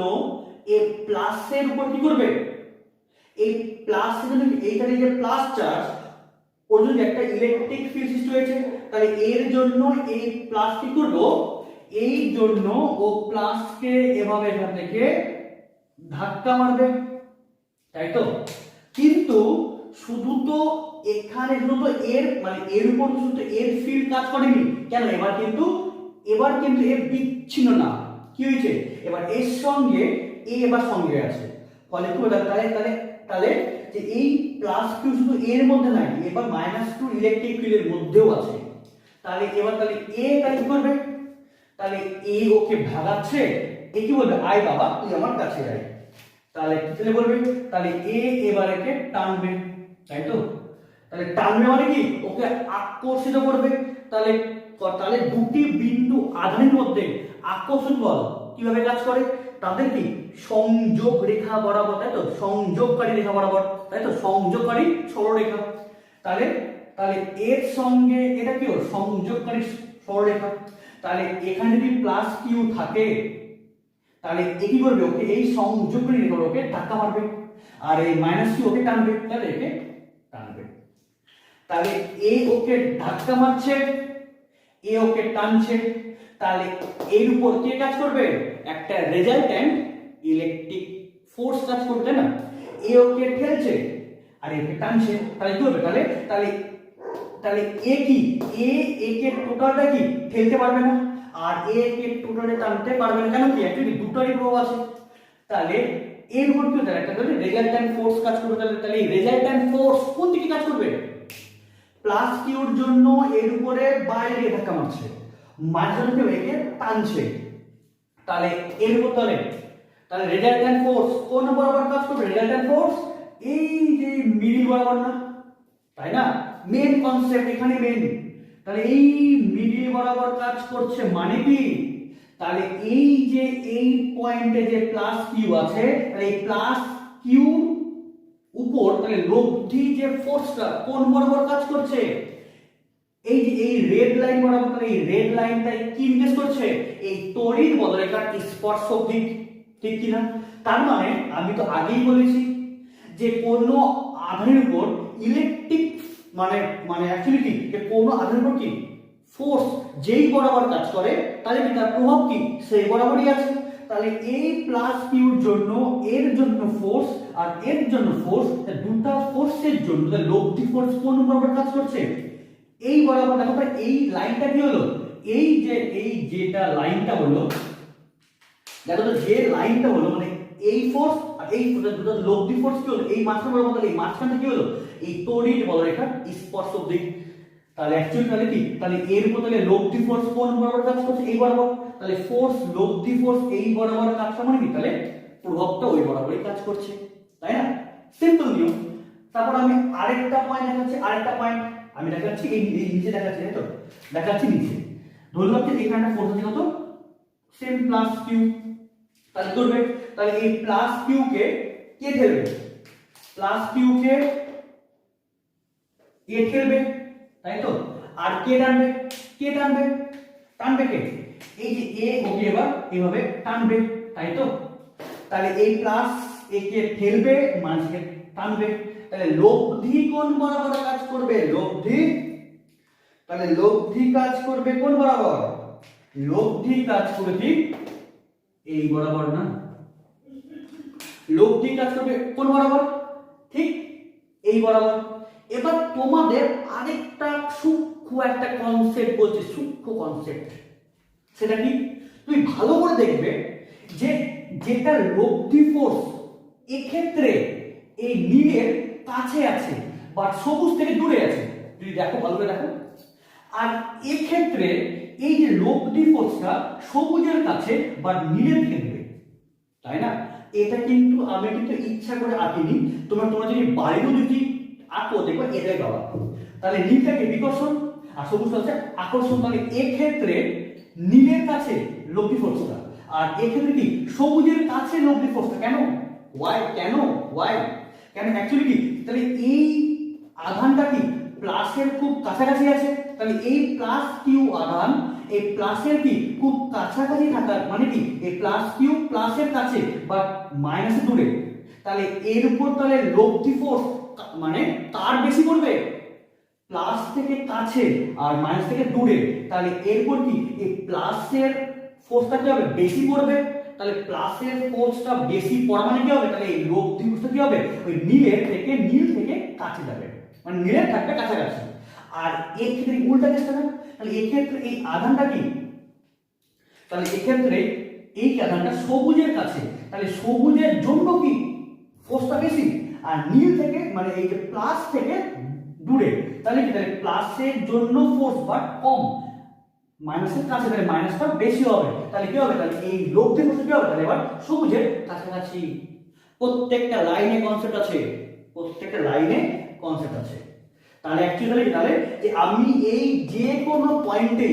এই প্লাসের উপর কি করবে এই প্লাসের জন্য এইখানে যে প্লাস চার্জ ওর জন্য একটা ইলেকট্রিক ফিল্ড সৃষ্টি হয়েছে, তাহলে এর জন্য এই প্লাস কি করবে এই জন্য ও প্লাসকে এভাবে এখান থেকে ধাক্কা মারবে, তাই তো কিন্তু শুধু তো এখানে শুধু তো এর মানে এর উপর শুধু তো এর ফিল্ড কাজ করেনি কেন, এবার কিন্তু এর বিচ্ছিন্ন না কি হয়েছে এবার এর সঙ্গে এ এবার সঙ্গে আছে, ফলে কি হলো তাহলে তাহলে তাহলে যে এই প্লাস কিউ শুধু এর মধ্যে নাই এবার মাইনাস টু ইলেকট্রিক ফিল্ডের মধ্যেও আছে, তাহলে এবার তাহলে এ তাহলে কি করবে তাহলে এ ওকে ভাগাচ্ছে, এ কি বলবে আয় বাবা তুই আমার কাছে আয়, তাহলে কি তাহলে বলবে তাহলে এ এবার একে টানবে, তাই তো তাহলে টানবে মানে কি ওকে আকর্ষিত করবে, তাহলে তাহলে দুটি বিন্দু আধানের মধ্যে আকর্ষণ বল কিভাবে কাজ করে তাদের কি সংযোগ রেখা বরাবর, তাই তো সংযোগকারী রেখা বরাবর, তাই তো সংযোগকারী সরলরেখা, তাহলে তাহলে এর সঙ্গে এটা কি হলো সংযোগকারী সরলরেখা, তাহলে এখানে যদি প্লাস কিউ থাকে তাহলে এ কি করবে ওকে এই সংযোগকারী রেখা ওকে ধাক্কা মারবে, আর এই মাইনাস কিউ ওকে টানবে, তাহলে একে টানবে। তাহলে এ ওকে ধাক্কা মারছে, এ ওকে টানছে, তাহলে এর উপর কে কাজ করবে একটা রেজাল্ট্যান্ট ইলেকট্রিক ফোর্স কাজ করবে, তাই না? এ ওকে ঠেলছে আর একে টানছে, তাহলে কি হবে তাহলে তাহলে তাহলে এ কি এ একে টোটালটা কি ঠেলতে পারবে না, আর এ কে টোটালে টানতে পারবে না, কেন কি অ্যাকচুয়ালি দুটোরই প্রভাব আছে। তাহলে এর উপর কি তাহলে একটা তাহলে রেজাল্ট্যান্ট ফোর্স কাজ করবে, তাহলে এই রেজাল্ট্যান্ট ফোর্স কোন দিকে কাজ করবে প্লাস কিউর জন্য এর উপরে বাইরে ধাক্কা মারছে, মাঝখানে একে টানছে, তাহলে এর উপর তাহলে রেজাল্ট্যান্ট ফোর্স কোন বরাবর কাজ করবে, রেজাল্ট্যান্ট ফোর্স এই যে মিডল বরাবর না, তাই না? মেন কনসেপ্ট এখানে মেন, তাহলে এই মিডল বরাবর কাজ করছে মানে কি তাহলে এই যে এই পয়েন্টে যে প্লাস কিউ আছে তাহলে এই প্লাস কিউ উপর তাহলে লব্ধি যে ফোর্সটা কোন বরাবর কাজ করছে এই যে এই রেড লাইন বরাবর, তাহলে এই রেড লাইনটাই কি ইন্ডিকেট করছে এই তড়িৎ বলরেখার স্পর্শক দিক, ঠিক কি না? তার মানে আমি তো আগেই বলেছি যে কোন আধানের উপর ইলেকট্রিক মানে মানে অ্যাকচুয়ালি কি যে কোন আধানের উপর কি ফোর্স যেই বরাবর কাজ করে তাহলে কি তার প্রভাব কি সেই বরাবরই আছে। তাহলে এই প্লাস কিউর জন্য এর জন্য ফোর্স আর এর জন্য ফোর্স, দুটো ফোর্সের জন্য লব্ধি ফোর্স কোন বরাবর কাজ করছে এই বরাবর। দেখো ভাই এই লাইনটা কি হলো এই যে এই যেটা লাইনটা হলো দেখো তো যে লাইনটা হলো মানে এই ফোর্স আর এই দুটো লব্ধি ফোর্স কি হলো এই মাঝখানে বরাবর, এই মাঝখানটা কি হলো এই তড়িৎ বলরেখার স্পর্শক দিক। তাহলে অ্যাকচুয়ালি তাহলে কি তাহলে এর উপর তাহলে লব্ধি ফোর্স কোন বরাবর কাজ করছে এই বরাবর, তাহলে ফোর্স লব্ধি ফোর্স এই বরাবর কাজ করে মানে কি তাহলে প্রভাবটা ওই বরাবরই কাজ করছে, তাই না? সিম্পল নিয়ম। তারপর আমি আরেকটা পয়েন্ট দেখাচ্ছি, আরেকটা পয়েন্ট আমি দেখাচ্ছি এই নিচে দেখাচ্ছি, তাই তো দেখাচ্ছি নিচে ধরলাম যে এখানে একটা ফোর্স আছে কত সেম প্লাস কিউ, তাহলে করবে তাহলে এই প্লাস কিউ কে কে ঠেলবে প্লাস কিউ কে এ ঠেলবে, তাই তো? আর কে টানবে টানবে কে এই যে এ ওকে এবার এইভাবে টানবে, তাই তো? তাহলে এই প্লাস এ কে ঠেলবে মাঝে টানবে, তাহলে লব্ধি কোন বরাবর কাজ করবে লব্ধি, তাহলে লব্ধি কাজ করবে কোন বরাবর লব্ধি কাজ করবে ঠিক এই বরাবর না, লব্ধি কাজ করবে কোন বরাবর ঠিক এই বরাবর। এবার তোমাদের আরেকটা সূক্ষ্ম একটা কনসেপ্ট বলছে, সূক্ষ্ম কনসেপ্ট, সেটা কি তুমি ভালো করে দেখবে যে যেটা লব্ধি ফোর্স এক্ষেত্রে এই নীলের কাছে আছে বাট সবুজ থেকে দূরে আছে, যদি দেখো ভালো করে দেখো, আর এক্ষেত্রে এই যে লব্ধি ফোর্সটা সবুজের কাছে বাট নীলের থেকে দূরে, তাই না? এটা কিন্তু আমি কিন্তু ইচ্ছা করে আঁকিনি, তোমরা যদি বাইরেও যদি আঁকো দেখো এটাই পাবা। তাহলে নীলটাকে বিকর্ষণ আর সবুজ হচ্ছে আকর্ষণ, তাহলে এক্ষেত্রে নীলের কাছে লব্ধি ফোর্সটা আর এক্ষেত্রে কি সবুজের কাছে লব্ধি ফোর্সটা, কেন ওয়াই কেন অ্যাকচুয়ালি কি তাহলে এই আধানটা কি প্লাসের খুব কাছাকাছি আছে, তাহলে এই প্লাস কিউ আধান এই প্লাসের কি খুব কাছাকাছি থাকার মানে কি এই প্লাস কিউ প্লাসের কাছে বা মাইনাসে দূরে, তাহলে এর উপর তাহলে লব্ধি ফোর্স মানে কার বেশি পড়বে প্লাস থেকে কাছে আর মাইনাস থেকে দূরে, তাহলে এরপর কি এই প্লাসের ফোর্সটা কি হবে বেশি পড়বে, তাহলে প্লাসের ফোর্সটা বেশি পড়া মানে কি হবে তাহলে এই লব্ধি ফোর্সটা কি হবে ওই নীল থেকে কাছে যাবে, মানে নীলের থাকবে কাছাকাছি। আর এর ক্ষেত্রে উল্টা কেসটা না, তাহলে এই ক্ষেত্রে এই আধানটা কি তাহলে এক্ষেত্রে এই আধানটা সবুজের কাছে, তাহলে সবুজের জন্য কি ফোর্সটা বেশি আর নীল থেকে মানে এই যে প্লাস থেকে দূরে, তাহলে কি তাহলে প্লাসের জন্য ফোর্স বাট কম মাইনাসের কাছে, তাহলে মাইনাসটা বেশি হবে, তাহলে কি হবে তাহলে এই লব্ধি ফোর্স কি হবে তাহলে এবার সবুজের কাছাকাছি। প্রত্যেকটা লাইনে কনসেপ্ট আছে, তাহলে অ্যাকচুয়ালি তাহলে যে আমি এই যে কোনো পয়েন্টে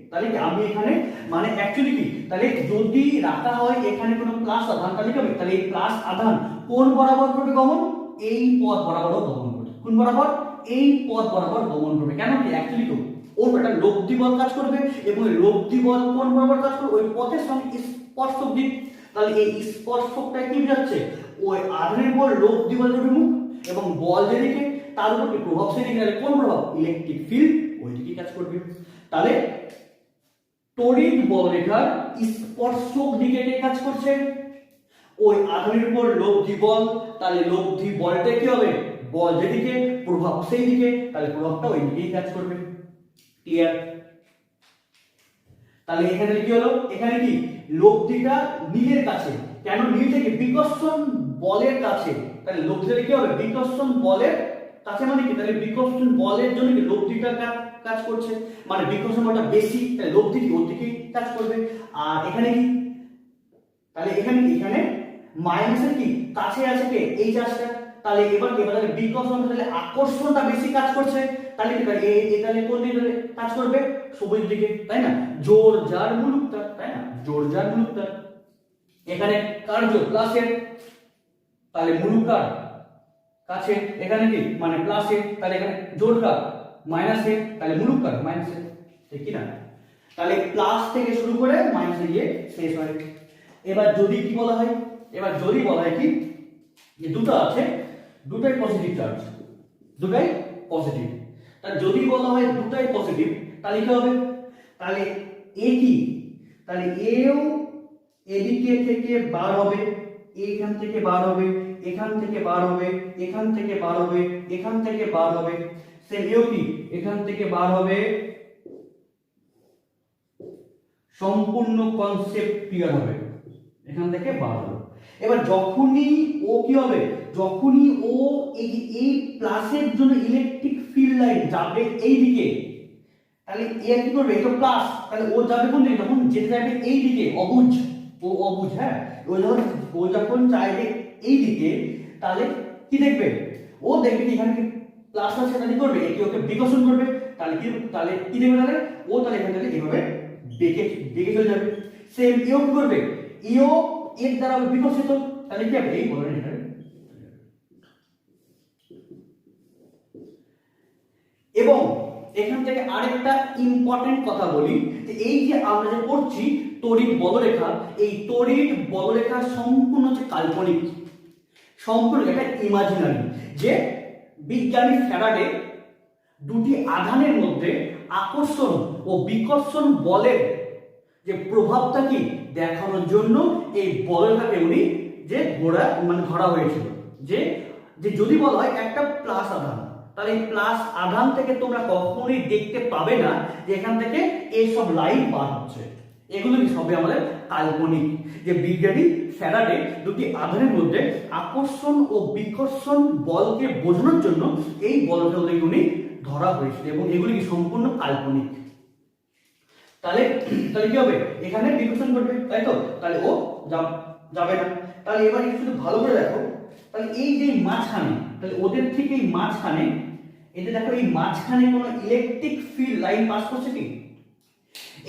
তাহলে কি আমি এখানে মানে অ্যাকচুয়ালি কি তাহলে যদি রাখা হয় এখানে কোনো প্লাস আধান তাহলে কি হবে তাহলে এই প্লাস আধান কোন বরাবর করবে গমন এই পথ বরাবরও গমন করবে, কোন বরাবর এই পথ বরাবর গমন করবে। কেন কি অ্যাকচুয়ালি তো ওর একটা লব্ধি বল কাজ করবে এবং এই লব্ধি বল কোন বরাবর কাজ করবে, ওই পথের সঙ্গে স্পর্শক দিক। তাহলে এই স্পর্শকটা কি বোঝাচ্ছে, ওই আধানের উপর লব্ধি বলের অভিমুখ এবং বল যেদিকে তার উপর কি প্রভাব সেদিকে, তাহলে কোন প্রভাব, ইলেকট্রিক ফিল্ড ওই দিকে কাজ করবে। তাহলে তড়িৎ বলরেখার স্পর্শক দিকে কে কাজ করছে, ওই আধানের উপর লব্ধি বল। তাহলে লব্ধি বলটা কি হবে, বল যেদিকে প্রভাব সেই দিকে, তাহলে প্রভাবটা ওই দিকেই কাজ করবে। ক্লিয়ার? তাহলে এখানে কি হলো, এখানে কি লব্ধিটা নীলের কাছে, কেন নীল থেকে বিকর্ষণ বলের কাছে, তাহলে লব্ধিটা কি হবে বিকর্ষণ বলের কাছে, মানে কি তাহলে বিকর্ষণ বলের জন্য কি লব্ধিটা কাজ করছে, মানে বিকর্ষণ বলটা বেশি, তাহলে লব্ধি কি ওর দিকেই কাজ করবে। আর এখানে কি, তাহলে এখানে কি এখানে মাইনাসের কি কাছে আছে কে এই চার্জটা, তাহলে এবার কি তাহলে বিকর্ষণ, তাহলে আকর্ষণটা বেশি কাজ করছে, তাহলে কি তাহলে কোন দিকে কাজ করবে, সবুজ দিকে, তাই না, জোর যার মুলুকটা, তাই না, জোর যার মুলুকটা। এখানে কার্য প্লাসের, তাহলে মুলুকার কাছে, এখানে কি মানে প্লাসের, তাহলে এখানে জোরকার মাইনাসের, তাহলে মুলুকার মাইনাসের, ঠিক কি না। তাহলে প্লাস থেকে শুরু করে মাইনাসে গিয়ে শেষ হয়। এবার যদি কি বলা হয়, এবার যদি বলা হয় কি যে দুটো আছে, দুটাই পজিটিভ চার্জ, দুটাই পজিটিভ, তাহলে যদি বলা হয় দুটাই পজিটিভ, তাহলে কি হবে, তাহলে এ কি, তাহলে এও এদিকে থেকে বার হবে, এইখান থেকে বার হবে, এখান থেকে বার হবে, এখান থেকে বার হবে, এখান থেকে বার হবে, সেম এও কি এখান থেকে বার হবে, সম্পূর্ণ কনসেপ্ট ক্লিয়ার হবে, এখান থেকে বার হবে। এবার যখনই ও কি হবে, যখনই ও এই প্লাসের জন্য ইলেকট্রিক ফিল্ড লাইন যাবে এই দিকে, তাহলে এ কি করবে, এটা প্লাস, তাহলে ও যাবে কোন দিকে, যখন যেতে যাবে এই দিকে অবুঝ, ও অবুঝ, হ্যাঁ ও যখন চাইবে এই দিকে, তাহলে কি দেখবে, ও দেখবে কি এখানে প্লাস আছে, তাহলে কি করবে একে ওকে বিকর্ষণ করবে, তাহলে কি দেখবে, তাহলে ও তাহলে এখান থেকে এভাবে বেঁকে বেঁকে চলে যাবে। সেম এও কি করবে, এও এর দ্বারা বিকর্ষিত, তাহলে কি হবে এই বলেন এখানে। এবং এখান থেকে আরেকটা ইম্পর্টেন্ট কথা বলি, যে এই যে আমরা যে পড়ছি তড়িৎ বলরেখা, এই তড়িৎ বলরেখা সম্পূর্ণ হচ্ছে কাল্পনিক, সম্পূর্ণ এটা ইমাজিনারি। যে বিজ্ঞানী ফ্যারাডে দুটি আধানের মধ্যে আকর্ষণ ও বিকর্ষণ বলের যে প্রভাবটা কি দেখানোর জন্য এই বলরেখাকে উনি যে ধরা হয়েছিল, যে যদি বলা হয় একটা প্লাস আধান, তাহলে এই প্লাস আধান থেকে তোমরা কখনোই দেখতে পাবে না যে এখান থেকে এই সব লাইন বার হচ্ছে, এগুলো কি সবই আমাদের কাল্পনিক। যে বিজ্ঞানী ফ্যারাডে দুটি আধানের মধ্যে আকর্ষণ ও বিকর্ষণ বলকে বোঝানোর জন্য এই বলগুলি উনি ধরা হয়েছিল, এবং এগুলি কি সম্পূর্ণ কাল্পনিক। তাহলে তাহলে কি হবে, এখানে বিকর্ষণ করবে, তাই তো, তাহলে ও যাবে না। তাহলে এবার একটু ভালো করে দেখো, তাহলে এই যে মাঝখানে, তাহলে ওদের ঠিক এই মাঝখানে, এতে দেখো এই মাঝখানে কোনো ইলেকট্রিক ফিল্ড লাইন পাস করছে কি,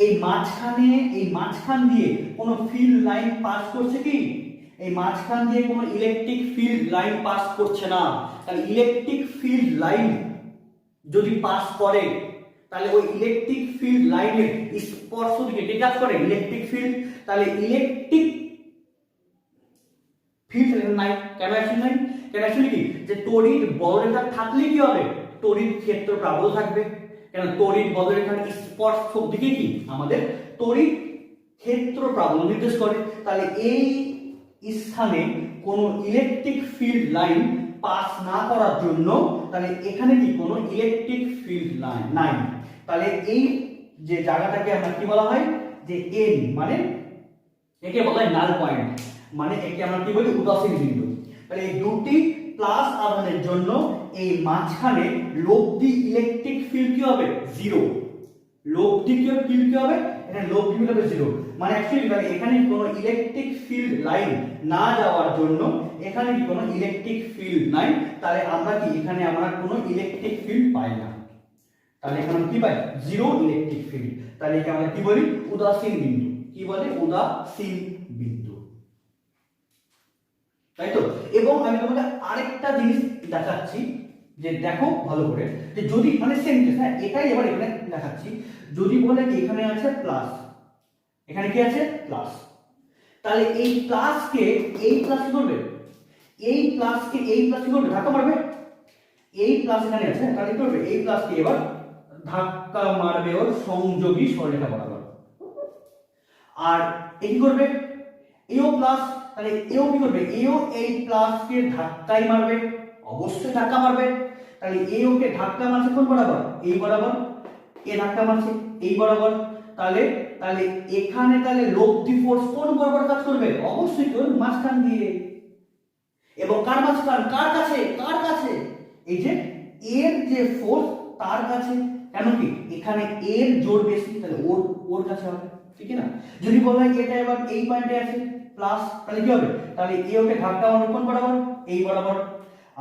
এই মাঝখান দিয়ে কোনো ফিল্ড লাইন পাস করছে কি, এই মাঝখান দিয়ে কোনো ইলেকট্রিক ফিল্ড লাইন পাস করছে না। তাহলে ইলেকট্রিক ফিল্ড লাইন যদি পাস করে, তাহলে ওই ইলেকট্রিক ফিল্ড লাইনের স্পর্শ দিকে কে কাজ করে, ইলেকট্রিক ফিল্ড। তাহলে ইলেকট্রিক ফিল্ড নাই, কেন অ্যাকশন নাই, কেন অ্যাকচুয়ালি কি যে তড়িৎ বলরেখা থাকলে কি হবে, তড়িৎ ক্ষেত্র প্রাবল থাকবে, কেন তড়িৎ বলরেখার স্পর্শক দিকে কি আমাদের তড়িৎ ক্ষেত্র প্রাবল নির্দেশ করে। তাহলে এই স্থানে কোনো ইলেকট্রিক ফিল্ড লাইন পাস না করার জন্য, তাহলে এখানে কি কোনো ইলেকট্রিক ফিল্ড লাইন নাই। তাহলে এই যে জায়গাটাকে আমরা কি বলা হয়, যে এন, মানে একে বলা হয় নাল পয়েন্ট, মানে একে আমরা কি বলি উদাসীন বিন্দু। তাহলে এই দুটি প্লাস আধানের জন্য এই মাঝখানে লব্ধি ইলেকট্রিক ফিল্ড কি হবে, জিরো। লব্ধি ফিল্ড কি হবে, এখানে লব্ধি ফিল্ড হবে জিরো, মানে অ্যাকচুয়ালি মানে এখানে কোনো ইলেকট্রিক ফিল্ড লাইন না যাওয়ার জন্য এখানে কি কোনো ইলেকট্রিক ফিল্ড নাই, তাহলে আমরা কি এখানে আমরা কোনো ইলেকট্রিক ফিল্ড পাই না, তাহলে এখানে কি পাই, জিরো ইলেকট্রিক ফিল্ড। তাহলে একে আমরা কি বলি, উদাসীন বিন্দু, কি বলে, উদাসীন বিন্দু, তাই তো। এবং আমি তোমাকে আরেকটা জিনিস দেখাচ্ছি, যে দেখো ভালো করে, যে যদি মানে সেন্টেন্স, হ্যাঁ এটাই এবার এখানে দেখাচ্ছি, যদি বলে কি এখানে আছে প্লাস, এখানে কি আছে প্লাস, তাহলে এই প্লাসকে এই প্লাস কি করবে, এই প্লাসকে এই প্লাস কি করবে, ধাক্কা মারবে, এই প্লাস এখানে আছে তাহলে কি করবে, এই প্লাসকে এবার ধাক্কা মারবে ওর সংযোগী সরলরেখা বরাবর। আর এই কি করবে, এও প্লাস, তাহলে এও কি করবে, এও এই প্লাসকে ধাক্কাই মারবে, অবশ্যই ধাক্কা মারবে, তাহলে এও কে ধাক্কা মারছে কোন বরাবর, এই বরাবর, এ ধাক্কা মারছে এই বরাবর, তাহলে তাহলে এখানে তাহলে লব্ধি ফোর্স কোন বরাবর কাজ করবে, অবশ্যই কোন মাঝখান দিয়ে, এবং কার মাঝখান, কার কাছে, কার কাছে, এই যে এর যে ফোর্স তার কাছে, কেন কি এখানে এর জোর বেশি, তাহলে ওর ওর কাছে হবে, ঠিক না। যদি বলা হয় এটা এবার এই পয়েন্টে আছে প্লাস, তাহলে কি হবে, তাহলে এ ওকে ধাক্কা মারবে কোন বরাবর, এই বরাবর,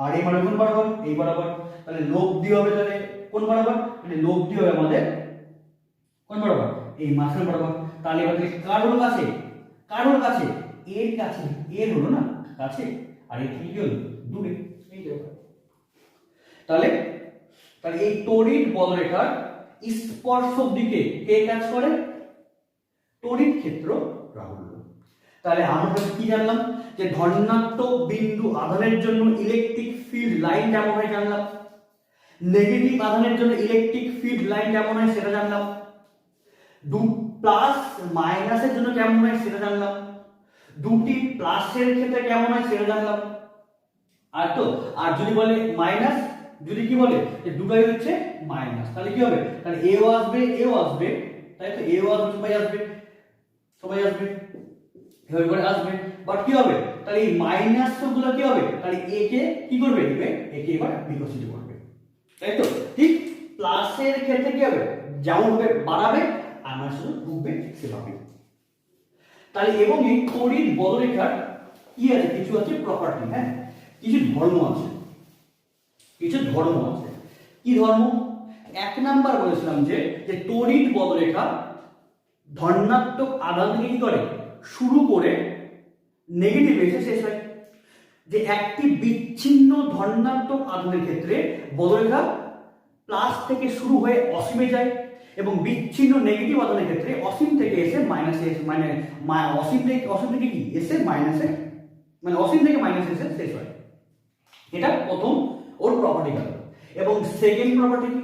আর এই মারবে কোন বরাবর, এই বরাবর, তাহলে লব্ধি হবে তাহলে কোন বরাবর, তাহলে লব্ধি হবে আমাদের কোন বরাবর, এই মাঝখান বরাবর, তাহলে এবার কার হলো কাছে, কার হলো কাছে, এর কাছে, এর হলো না কাছে, আর এই কি হলো দূরে, এই দেখো। তাহলে তাহলে এই তড়িৎ বলরেখার স্পর্শক দিকে কে কাজ করে, তড়িৎ ক্ষেত্র রাহুল। তাহলে আমরা কি জানলাম, যে ধনাত্মক বিন্দু আধানের জন্য ইলেকট্রিক ফিল্ড লাইন কেমন হয় জানলাম, নেগেটিভ আধানের জন্য ইলেকট্রিক ফিল্ড লাইন কেমন হয় সেটা জানলাম, প্লাস মাইনাসের জন্য কেমন হয় সেটা জানলাম, দুটি প্লাসের ক্ষেত্রে কেমন হয় সেটা জানলাম, আর তো আর যদি বলে মাইনাস, যদি কি বলে যে দুটাই হচ্ছে মাইনাস, তাহলে কি হবে, তাহলে এও আসবে এও আসবে, তাই তো এও আসবে, সবাই আসবে, সবাই আসবে, এভাবে করে আসবে, বাট কি হবে, তাহলে এই মাইনাস গুলো কি হবে, তাহলে এ কে কি করবে, একে এবার বিকশিত করবে, তাই তো। ঠিক প্লাসের ক্ষেত্রে কি হবে, যেমন ভাবে বাড়াবে আর মাইনাস ঢুকবে সেভাবে। তাহলে এবং এই তড়িৎ বলরেখার কি আছে, কিছু আছে প্রপার্টি, হ্যাঁ কিছু ধর্ম আছে, কিছু ধর্ম আছে, কি ধর্ম, এক নাম্বার বলেছিলাম যে তড়িৎ বলরেখা ধনাত্মক আধান থেকে কি করে শুরু করে নেগেটিভ এসে শেষ হয়, যে একটি বিচ্ছিন্ন ধনাত্মক আধানের ক্ষেত্রে বলরেখা প্লাস থেকে শুরু হয়ে অসীমে যায়, এবং বিচ্ছিন্ন নেগেটিভ আধানের ক্ষেত্রে অসীম থেকে এসে মাইনাসে এসে, মানে অসীম থেকে কি এসে মাইনাসে, মানে অসীম থেকে মাইনাসে এসে শেষ হয়। এটা প্রথম ওর প্রপার্টি গেল। এবং সেকেন্ড প্রপার্টি কি,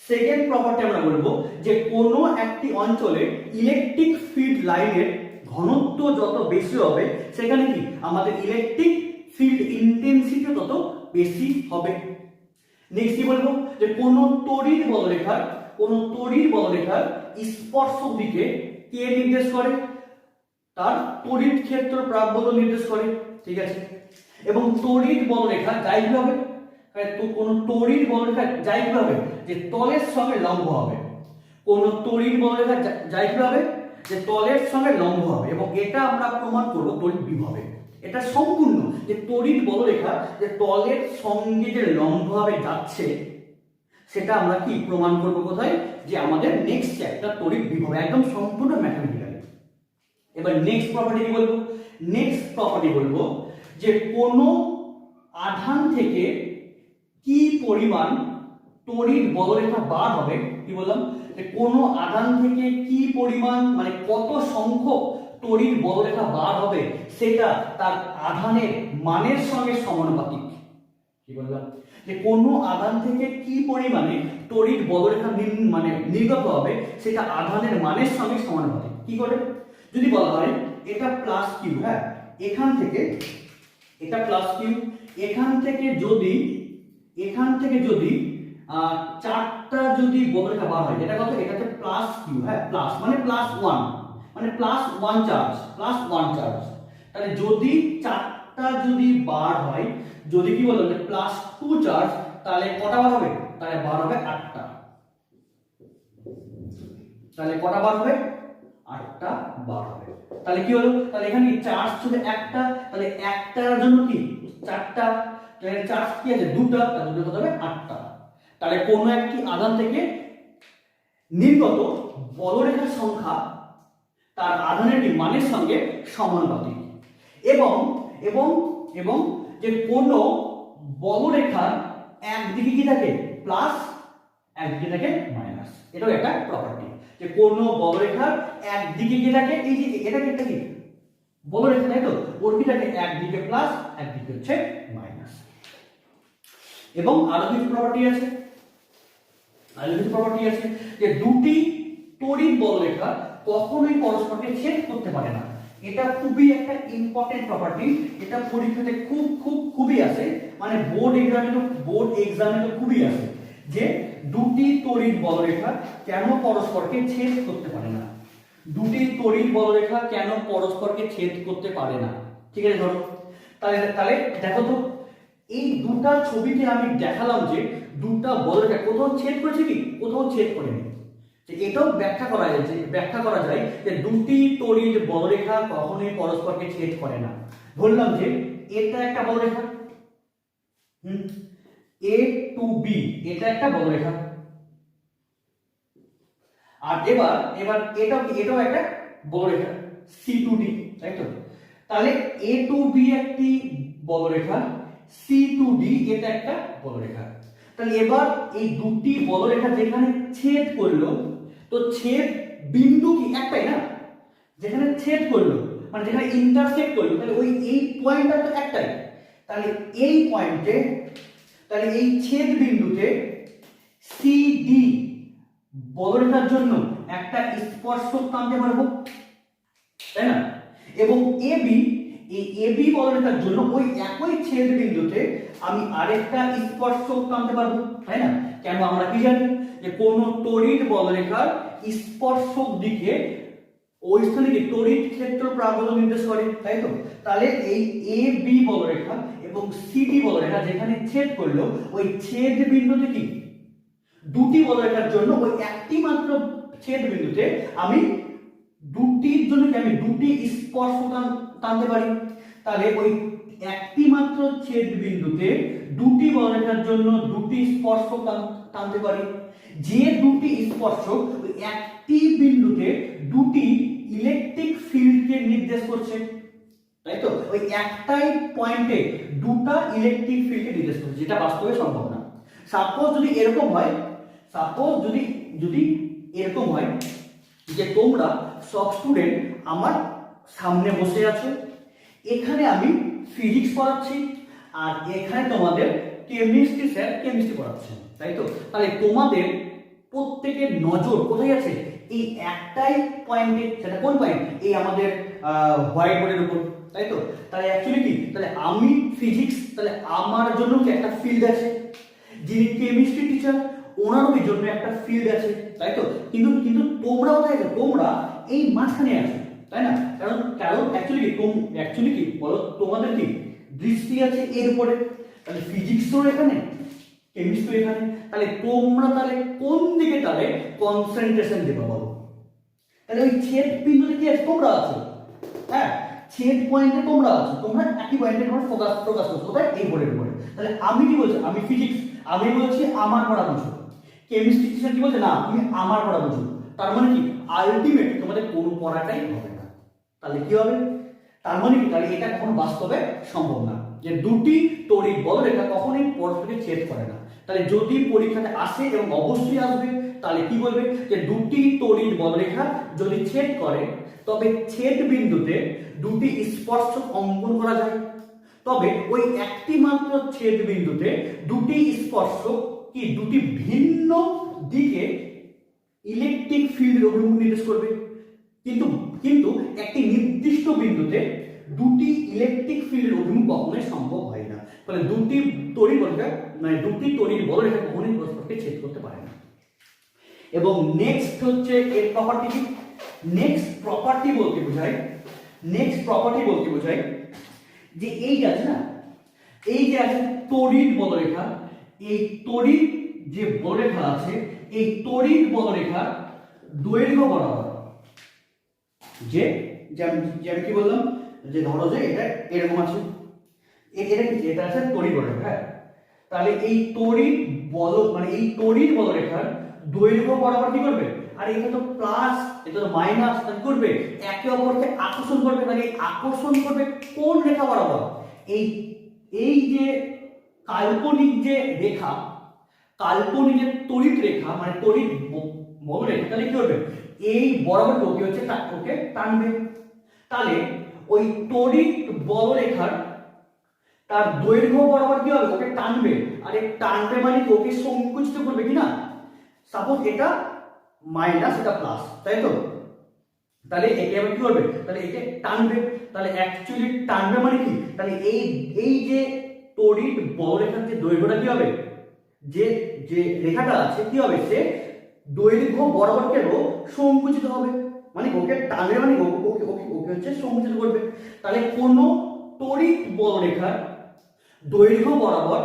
সেকেন্ড প্রপার্টি আমরা বলবো যে কোনো একটি অঞ্চলে ইলেকট্রিক ফিল্ড লাইনের ঘনত্ব যত বেশি হবে সেখানে কি আমাদের ইলেকট্রিক ফিল্ড ইন্টেন্সিটি তত বেশি হবে। নেক্সট কি বলবো, যে কোনো তড়িৎ বলরেখার স্পর্শক দিকে কে নির্দেশ করে, তার তড়িৎ ক্ষেত্র প্রাবল্য নির্দেশ করে, ঠিক আছে। এবং তড়িৎ বলরেখা যাই কি হবে, তো কোন তড়িৎ বলরেখা যাই কি হবে, যে তলের সঙ্গে লম্ব হবে, কোন তড়িৎ বলরেখা যাই কি হবে, যে তলের সঙ্গে লম্ব হবে, এবং এটা আমরা প্রমাণ করব তড়িৎ বিভবে। এটা সম্পূর্ণ যে তড়িৎ বলরেখা যে তলের সঙ্গে যে লম্বভাবে যাচ্ছে সেটা আমরা কি প্রমাণ করব কোথায়, যে আমাদের নেক্সট চ্যাপ্টার তড়িৎ বিভব, একদম সম্পূর্ণ ম্যাথমেটিক্যাল। এবার নেক্সট প্রপার্টি কি বলবো, নেক্সট প্রপার্টি বলবো যে কোনো আধান থেকে কি পরিমাণ তড়িৎ বলরেখা বার হবে, কি বললাম, যে কোনো আধান থেকে কি পরিমাণ মানে কত সংখ্যক তড়িৎ বলরেখা বার হবে সেটা তার আধানের মানের সঙ্গে সমানুপাতিক। কি বললাম, যে কোনো আধান থেকে কি পরিমাণে তড়িৎ বলরেখা মানে নির্গত হবে সেটা আধানের মানের সঙ্গে সমানুপাতিক। কি করে, যদি বলা হয় এটা প্লাস কিউ, হ্যাঁ এখান থেকে এটা প্লাস কিউ, এখান থেকে যদি চারটা যদি বলরেখা বার হয়, এটা কত, এটা হচ্ছে প্লাস কিউ, হ্যাঁ প্লাস মানে প্লাস ওয়ান চার্জ, তাহলে যদি চারটা যদি বার হয়, যদি কি বললাম যে প্লাস 2 চার্জ, তাহলে কটা বার হবে, তাহলে বার হবে 8টা, তাহলে কটা বার হবে, 8টা বার হবে। তাহলে কি হলো, তাহলে এখানে চার্জ ছিল একটা, তাহলে একটার জন্য কি 4টা, তাহলে চার্জ কি আছে 2টা, তাহলে দুটো কত হবে 8টা। তাহলে কোনো একটি আধান থেকে নির্গত বলরেখার সংখ্যা তার আধানের মানের সঙ্গে সমানুপাতিক। এবং এবং এবং যে কোনো বলরেখার একদিকে কি থাকে প্লাস, একদিকে থাকে মাইনাস। এটাও একটা প্রপার্টি যে কোন বলরেখার একদিকে কি থাকে, এই যে এটা একটা কি বলরেখা, তাই তো, ওর কি থাকে একদিকে প্লাস একদিকে হচ্ছে মাইনাস। এবং আরো কিছু প্রপার্টি আছে, যে দুটি তড়িৎ বলরেখা কখনোই পরস্পরকে ছেদ করতে পারে না। এটা খুবই একটা ইম্পর্টেন্ট প্রপার্টি, এটা পরীক্ষাতে খুবই আসে, মানে বোর্ড এক্সামে তো খুবই আসে, যে দুটি তড়িৎ বলরেখা কেন পরস্পরকে ছেদ করতে পারে না। দুটি তড়িৎ বলরেখা কেন পরস্পরকে ছেদ করতে পারে না, ঠিক আছে। ধরো তাহলে দেখো তো, এই দুটা ছবিতে আমি দেখালাম যে দুটা বলরেখা কোথাও ছেদ করেছে কি, কোথাও ছেদ করেনি। এটাও ব্যাখ্যা করা যায় যে দুটি তড়িৎ বলরেখা কখনোই পরস্পরকে ছেদ করে না। বললাম যে এটা একটা বলরেখা, A to B, এটা একটা বলরেখা। আর এবার এটাও একটা বলরেখা C to D, তাই তো। তাহলে A to B একটি বলরেখা, C to D এটা একটা বলরেখা। তাহলে এবার এই দুটি বলরেখা যেখানে ছেদ করলো, তো ছেদ বিন্দু কি একটাই না, যেখানে ছেদ করলো মানে যেখানে ইন্টারসেক্ট করলো, তাহলে ওই এই পয়েন্টটা তো একটাই। তাহলে এই পয়েন্টে, তাহলে এই ছেদ বিন্দুতে CD বলরেখার জন্য একটা স্পর্শক টানতে পারবো, তাই না। এবং এই AB বলরেখার জন্য ওই একই ছেদ বিন্দুতে আমি আরেকটা স্পর্শক টানতে পারবো, তাই না। কেন, আমরা কি জানি যে কোন তড়িৎ বলরেখার স্পর্শক দিকে ওই স্থানে কি তড়িৎ ক্ষেত্র প্রাবল্য নির্দেশ করে, তাই তো। তাহলে এই AB বলরেখা এবং CD বলরেখা যেখানে ছেদ করলো, ওই ছেদ বিন্দুতে কি দুটি বলরেখার জন্য ওই একটি মাত্র ছেদ বিন্দুতে আমি দুটির জন্য কি আমি দুটি স্পর্শক টানতে পারি। তাহলে ওই একটি মাত্র ছেদ বিন্দুতে দুটি বলরেখার জন্য দুটি স্পর্শক টানতে পারি। যে দুটি স্পর্শক ওই একটি বিন্দুতে দুটি ইলেকট্রিক ফিল্ডকে নির্দেশ করছে, তাই তো। ওই একটাই পয়েন্টে দুটা ইলেকট্রিক ফিল্ডকে নির্দেশ করছে, যেটা বাস্তবে সম্ভব না। সাপোজ যদি এরকম হয়, যে তোমরা সব স্টুডেন্ট আমার সামনে বসে আছো, এখানে আমি ফিজিক্স পড়াচ্ছি আর এখানে তোমাদের কেমিস্ট্রি স্যার কেমিস্ট্রি পড়াচ্ছেন, তাই তো। তাহলে তোমাদের প্রত্যেকের নজর কোথায় আছে, এই একটাই পয়েন্টে। সেটা কোন পয়েন্ট, এই আমাদের হোয়াইট বোর্ডের উপর, তাই তো। তাহলে অ্যাকচুয়ালি কি, তাহলে আমি ফিজিক্স, তাহলে আমার জন্য কি একটা ফিল্ড আছে, যিনি কেমিস্ট্রি টিচার ওনারও এই জন্য একটা ফিল্ড আছে, তাই তো। কিন্তু তোমরা কোথায় আছো, তোমরা এই মাঝখানে আছো, তাই না। কারণ অ্যাকচুয়ালি কি বলো, তোমাদের কি দৃষ্টি আছে এর উপরে, তাহলে ফিজিক্স তো এখানে, কেমিস্ট্রি এখানে, তাহলে তোমরা তাহলে কোন দিকে তাহলে কনসেন্ট্রেশন দেবে বলো। তাহলে ওই ছেদ বিন্দুতে কি আছে, তোমরা আছো, হ্যাঁ, ছেদ পয়েন্টে তোমরা আছো, তোমরা একই পয়েন্টে তোমরা ফোকাস করছো কোথায়, এই বোর্ডের উপরে। তাহলে আমি কি বলছি, আমি ফিজিক্স, আমি বলছি আমার পড়া বুঝো। কেমিস্ট্রি টিচার কি বলছে, না তুমি আমার পড়া বুঝো। তার মানে কি আলটিমেট তোমাদের কোনো পড়াটাই হবে না। তাহলে কি হবে, তার মানে কি, তাহলে এটা কখনো বাস্তবে সম্ভব না যে দুটি তড়িৎ বলরেখা কখনোই পরস্পরকে ছেদ করে না। তাহলে যদি পরীক্ষাতে আসে, এবং অবশ্যই আসবে, তাহলে কি বলবে যে দুটি তড়িৎ বলরেখা যদি ছেদ করে, তবে ছেদ বিন্দুতে দুটি স্পর্শক অঙ্কন করা যায়। তবে ওই একটি মাত্র ছেদ বিন্দুতে দুটি স্পর্শক কি দুটি ভিন্ন দিকে ইলেকট্রিক ফিল্ড অভিমুখ নির্দেশ করবে। কিন্তু একটি নির্দিষ্ট বিন্দুতে দুটি ইলেকট্রিক ফিল্ডের অভিমুখ কখনোই সম্ভব হয় না। ফলে দুটি তড়িৎ বলরেখা কখনোই পরস্পরকে ছেদ করতে পারে না। এবং নেক্সট হচ্ছে এর প্রপার্টি কি, নেক্সট প্রপার্টি বলতে বোঝায় যে এই আছে না, এই যে আছে তড়িৎ বলরেখা, এই তড়িৎ যে বলরেখা আছে, এই তড়িৎ বলরেখার দৈর্ঘ্য বরাবর যে আমি কি বললাম, যে ধরো যে এটা এরকম আছে, এটা কি, এটা আছে তড়িৎ বলরেখা, হ্যাঁ। তাহলে এই তড়িৎ বলরেখার দৈর্ঘ্য বরাবর কি করবে, আর এটা তো প্লাস, এটা তো মাইনাস, কি করবে, একে অপরকে আকর্ষণ করবে। তাহলে আকর্ষণ করবে কোন রেখা বরাবর, এই যে কাল্পনিক যে রেখা, কাল্পনিক যে তড়িৎ রেখা মানে তড়িৎ বল রেখা, তাহলে কি হবে এই বরাবর ওকে হচ্ছে ওকে টানবে। তাহলে ওই তড়িৎ বল রেখার তার দৈর্ঘ্য বরাবর কি হবে ওকে টানবে, আর এই টানবে মানে কি ওকে সংকুচিত করবে কি না। সাপোজ এটা মাইনাস এটা প্লাস, তাই তো, তাহলে একে আবার কি করবে, তাহলে একে টানবে। তাহলে অ্যাকচুয়ালি টানবে মানে কি, তাহলে এই যে তড়িৎ বলরেখার যে দৈর্ঘ্যটা কি হবে, যে যে রেখাটা আছে কি হবে, সে দৈর্ঘ্য বরাবর কেন সংকুচিত হবে, মানে ওকে টানবে মানে ওকে ওকে ওকে হচ্ছে সংকুচিত করবে। তাহলে কোন তড়িৎ বলরেখার দৈর্ঘ্য বরাবর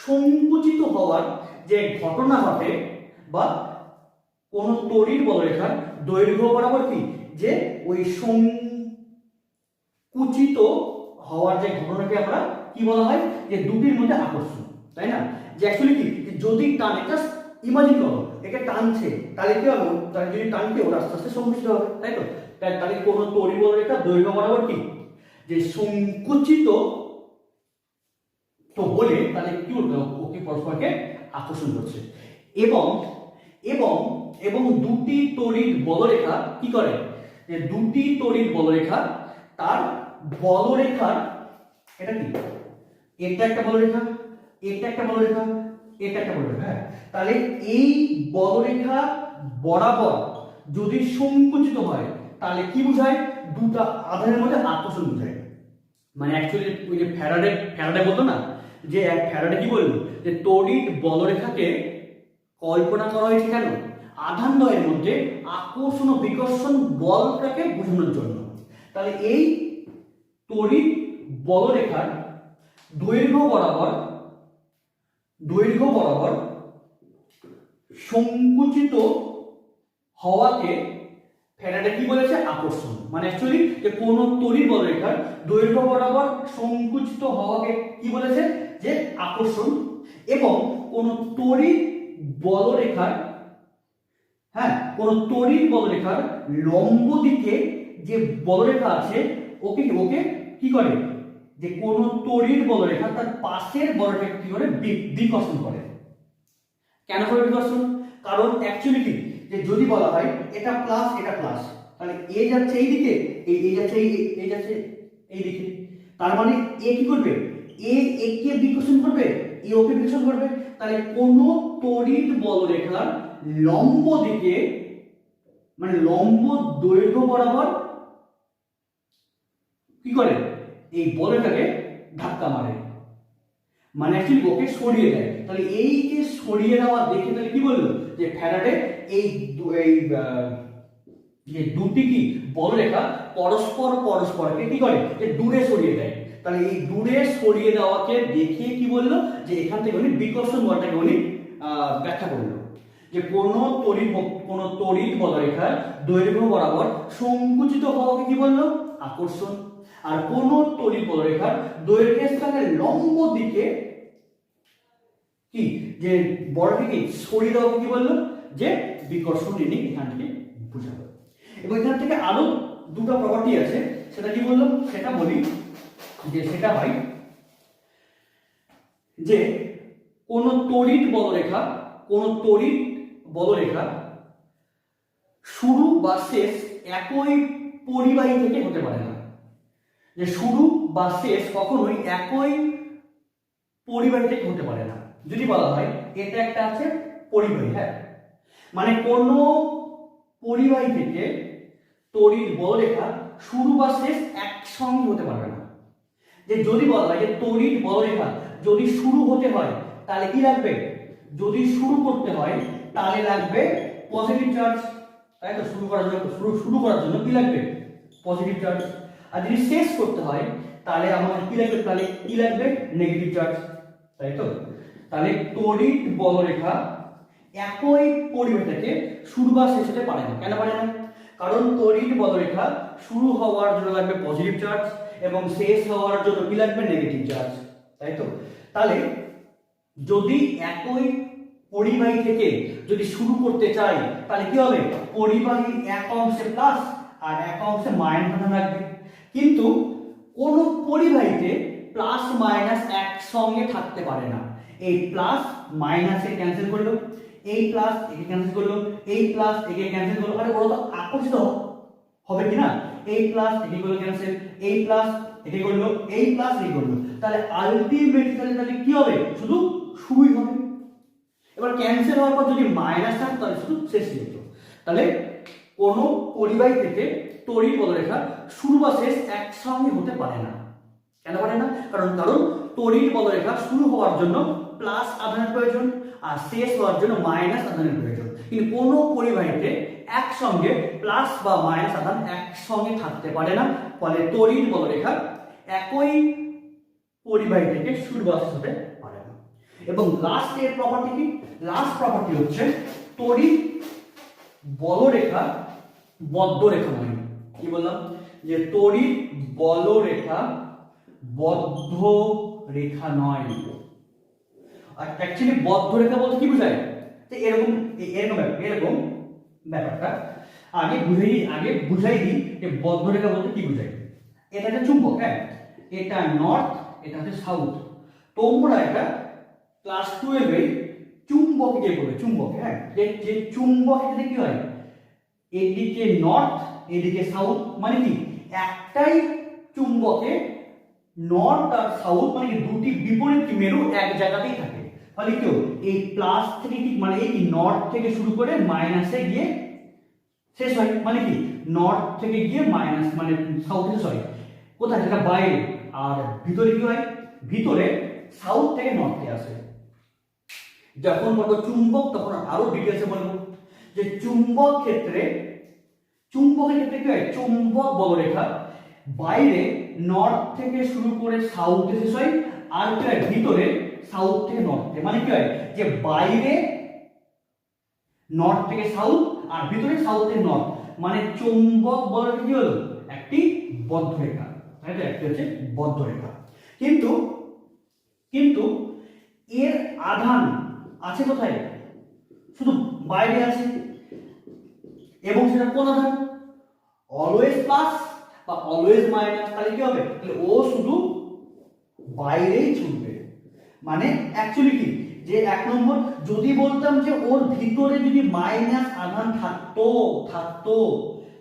সংকুচিত হওয়ার যে ঘটনা ঘটে, বা কোন তড়িৎ বলরেখার দৈর্ঘ্য বরাবর কি যে ওই সংকুচিত হওয়ার যে ঘটনাকে আমরা কি বলা হয়, যে দুটির মধ্যে আকর্ষণ, তাই না। যে অ্যাকচুয়ালি কি, যদি টানে, জাস্ট ইমাজিন করো একে টানছে, তাহলে কি হবে, তাহলে যদি টানকে ওটা আস্তে আস্তে সংকুচিত হবে, তাই তো। তাহলে কোন তড়িৎ বলরেখার দৈর্ঘ্য বরাবর কি যে সংকুচিত তো বলে, তাহলে কি বলতে ওকে পরস্পরকে আকর্ষণ করছে। এবং এবং এবং দুটি তড়িৎ বলরেখা কি করে, যে দুটি তড়িৎ বলরেখা তার বলরেখার, এটা কি, এটা একটা বলরেখা, এটা একটা বলরেখা, এটা একটা বলরেখা, হ্যাঁ। তাহলে এই বলরেখা বরাবর যদি সংকুচিত হয়, তাহলে কি বোঝায়, দুটা আধানের মধ্যে আকর্ষণ বোঝায়। মানে অ্যাকচুয়ালি ওই যে ফ্যারাডে বলতো না, যে ফ্যারাডে কি বললো, যে তড়িৎ বলরেখাকে কল্পনা করা হয়েছে কেন, আধান দ্বয়ের মধ্যে আকর্ষণ ও বিকর্ষণ বলটাকে বোঝানোর জন্য। তাহলে এই তড়িৎ বলরেখার দৈর্ঘ্য বরাবর সংকুচিত হওয়াকে ফ্যারাডে কি বলেছে, আকর্ষণ। মানে অ্যাকচুয়ালি যে কোন তড়িৎ বলরেখার দৈর্ঘ্য বরাবর সংকুচিত হওয়াকে কি বলেছে, যে আকর্ষণ। এবং কোন তড়িৎ বলরেখার, হ্যাঁ, কোন তড়িৎ বলরেখার লম্ব দিকে যে বলরেখা আছে ওকে ওকে কি করে, যে কোন তড়িৎ বলরেখা তার পাশের বলরেখা কি করে বিকর্ষণ করে। কেন করে বিকর্ষণ, কারণ অ্যাকচুয়ালি কি, যে যদি বলা হয় এটা প্লাস এটা প্লাস, তাহলে এ যাচ্ছে এই দিকে, এই যাচ্ছে এই যাচ্ছে এই দিকে, তার মানে এ কি করবে, একে বিকর্ষণ করবে, এ ওকে বিকর্ষণ করবে। তাহলে কোন তড়িৎ বলরেখার লম্ব দিকে, মানে লম্ব দৈর্ঘ্য বরাবর কি করে, এই বলটাকে ধাক্কা মারে, মানে অ্যাকচুয়ালি ওকে সরিয়ে দেয়। তাহলে এই যে সরিয়ে দেওয়া দেখে তাহলে কি বললো, যে ফ্যারাডে এই যে দুটি কি বলরেখা পরস্পরকে কি করে, যে দূরে সরিয়ে দেয়। তাহলে এই দূরে সরিয়ে দেওয়াকে দেখিয়ে কি বললো, যে এখান থেকে উনি বিকর্ষণ বলটাকে উনি ব্যাখ্যা করলো, যে কোন তড়িৎ বলরেখার দৈর্ঘ্য বরাবর সংকুচিত হওয়াকে কি বললো, আকর্ষণ। আর কোন তড়িৎ বলরেখার দৈর্ঘ্যের সঙ্গে লম্ব দিকে কি, যে বলটাকে সরিয়ে দেওয়াকে কি বললো, যে বিকর্ষণ। ইনি এখান থেকে বুঝাবো। এবং এখান থেকে আরো দুটো প্রপার্টি আছে, সেটা কি বললো, সেটা বলি। যে সেটা হয় যে কোন তড়িৎ বলরেখা শুরু বা শেষ একই পরিবাহী থেকে হতে পারে না। যে শুরু বা শেষ কখনোই একই পরিবাহী থেকে হতে পারে না। যদি বলা হয় এটা একটা আছে পরিবাহী, হ্যাঁ, মানে কোন পরিবাহী থেকে তড়িৎ বলরেখা শুরু বা শেষ একসঙ্গে হতে পারবে না। যে যদি বলা হয় যে তড়িৎ বলরেখা যদি শুরু হতে হয়, তাহলে কি লাগবে, যদি শুরু করতে হয় তাহলে লাগবে পজিটিভ চার্জ, তাই তো। শুরু করার জন্য কি লাগবে, পজিটিভ চার্জ। আর যদি শেষ করতে হয় তাহলে আমাদের কি লাগবে, তাহলে কি লাগবে, নেগেটিভ চার্জ, তাই তো। তাহলে তড়িৎ বলরেখা একই পরিবাহী থেকে শুরু বা শেষ হতে পারে না। কেন পারে না, কারণ তড়িৎ বলরেখা শুরু হওয়ার জন্য লাগবে পজিটিভ চার্জ এবং শেষ হওয়ার জন্য কি লাগবে, নেগেটিভ চার্জ, তাই তো। তাহলে যদি একই পরিবাহী থেকে যদি শুরু করতে চাই, তাহলে কি হবে, পরিবাহীর এক অংশে প্লাস আর এক অংশে মাইনাস লাগবে। কিন্তু কোন পরিবাহীতে প্লাস মাইনাস একসঙ্গে থাকতে পারে না। এই প্লাস মাইনাসে ক্যান্সেল করলো, এই প্লাস একে ক্যান্সেল করলো, এই প্লাস একে ক্যান্সেল করলো, আরে ওরা তো আকর্ষিত হবে কি না? এই প্লাস একে করলো ক্যান্সেল, এই প্লাস একে করলো, এই প্লাস একে করলো, তাহলে আলটিমেটলি তাহলে কি হবে? শুধু শুরুই হবে। এবার ক্যান্সেল হওয়ার পর যদি মাইনাস থাকে তাহলে শুধু শেষই হতো। তাহলে কোন পরিবাহী থেকে তড়িৎ বলরেখা শুরু বা শেষ একসঙ্গে হতে পারে না। কেন পারে না? কারণ তড়িৎ বলরেখা শুরু হওয়ার জন্য প্লাস আধানের প্রয়োজন আর শেষ হওয়ার জন্য মাইনাস আধানের প্রয়োজন। কিন্তু কোনো পরিবাহীতে একসঙ্গে প্লাস বা মাইনাস আধান একসঙ্গে থাকতে পারে না, ফলে তড়িৎ বলরেখা একই পরিবাহী থেকে শুরু বা শেষ হতে পারে না। এবং লাস্ট এর প্রপার্টি কি? লাস্ট প্রপার্টি হচ্ছে তড়িৎ বলরেখা বদ্ধ রেখা নয়। কি বললাম? যে তড়িৎ বলরেখা বদ্ধ রেখা নয়। আর অ্যাকচুয়ালি বদ্ধ রেখা বলতে কি বোঝায়? যে এরকম এরকম ব্যাপারটা আগে বুঝাই দিই যে বদ্ধ রেখা বলতে কি বোঝায়। এটা হচ্ছে চুম্বক, হ্যাঁ, এটা নর্থ, এটা হচ্ছে সাউথ। তোমরা এটা ক্লাস 12 এ চুম্বক দিয়ে পড়বে, চুম্বক, হ্যাঁ, যে চুম্বক এখানে কি হয়? এদিকে নর্থ, এদিকে সাউথ, মানে কি একটাই চুম্বকে নর্থ আর সাউথ মানে কি দুটি বিপরীত মেরু এক জায়গাতেই থাকে। ফলে কি এই প্লাস থেকে কি মানে এই নর্থ থেকে শুরু করে মাইনাসে গিয়ে শেষ হয়, মানে কি নর্থ থেকে গিয়ে মাইনাস মানে সাউথে শেষ হয়। কোথায়? সেটা বাইরে। আর ভিতরে কি হয়? ভিতরে সাউথ থেকে নর্থে আসে। যখন বলবো চুম্বক তখন আরো ডিটেলসে বলবো যে চুম্বকের ক্ষেত্রে কি হয়? চুম্বক বলরেখা বাইরে নর্থ থেকে শুরু করে সাউথে শেষ হয়, আর কি হয়? ভিতরে সাউথ থেকে নর্থে, মানে কি হয়? যে বাইরে নর্থ থেকে সাউথ আর ভিতরে সাউথ থেকে নর্থ, মানে চুম্বক বলরেখা কি হলো? একটি বদ্ধ রেখা, তাই তো? একটি হচ্ছে বদ্ধ রেখা। কিন্তু এর আধান আছে কোথায়? শুধু বাইরে আছে। এবং সেটা কোন আধান? অলওয়েজ প্লাস বা অলওয়েজ মাইনাস। তাহলে কি হবে? তাহলে ও শুধু বাইরেই ছুটবে। মানে অ্যাকচুয়ালি কি যে এক নম্বর যদি বলতাম যে ওর ভিতরে যদি মাইনাস আধান থাকতো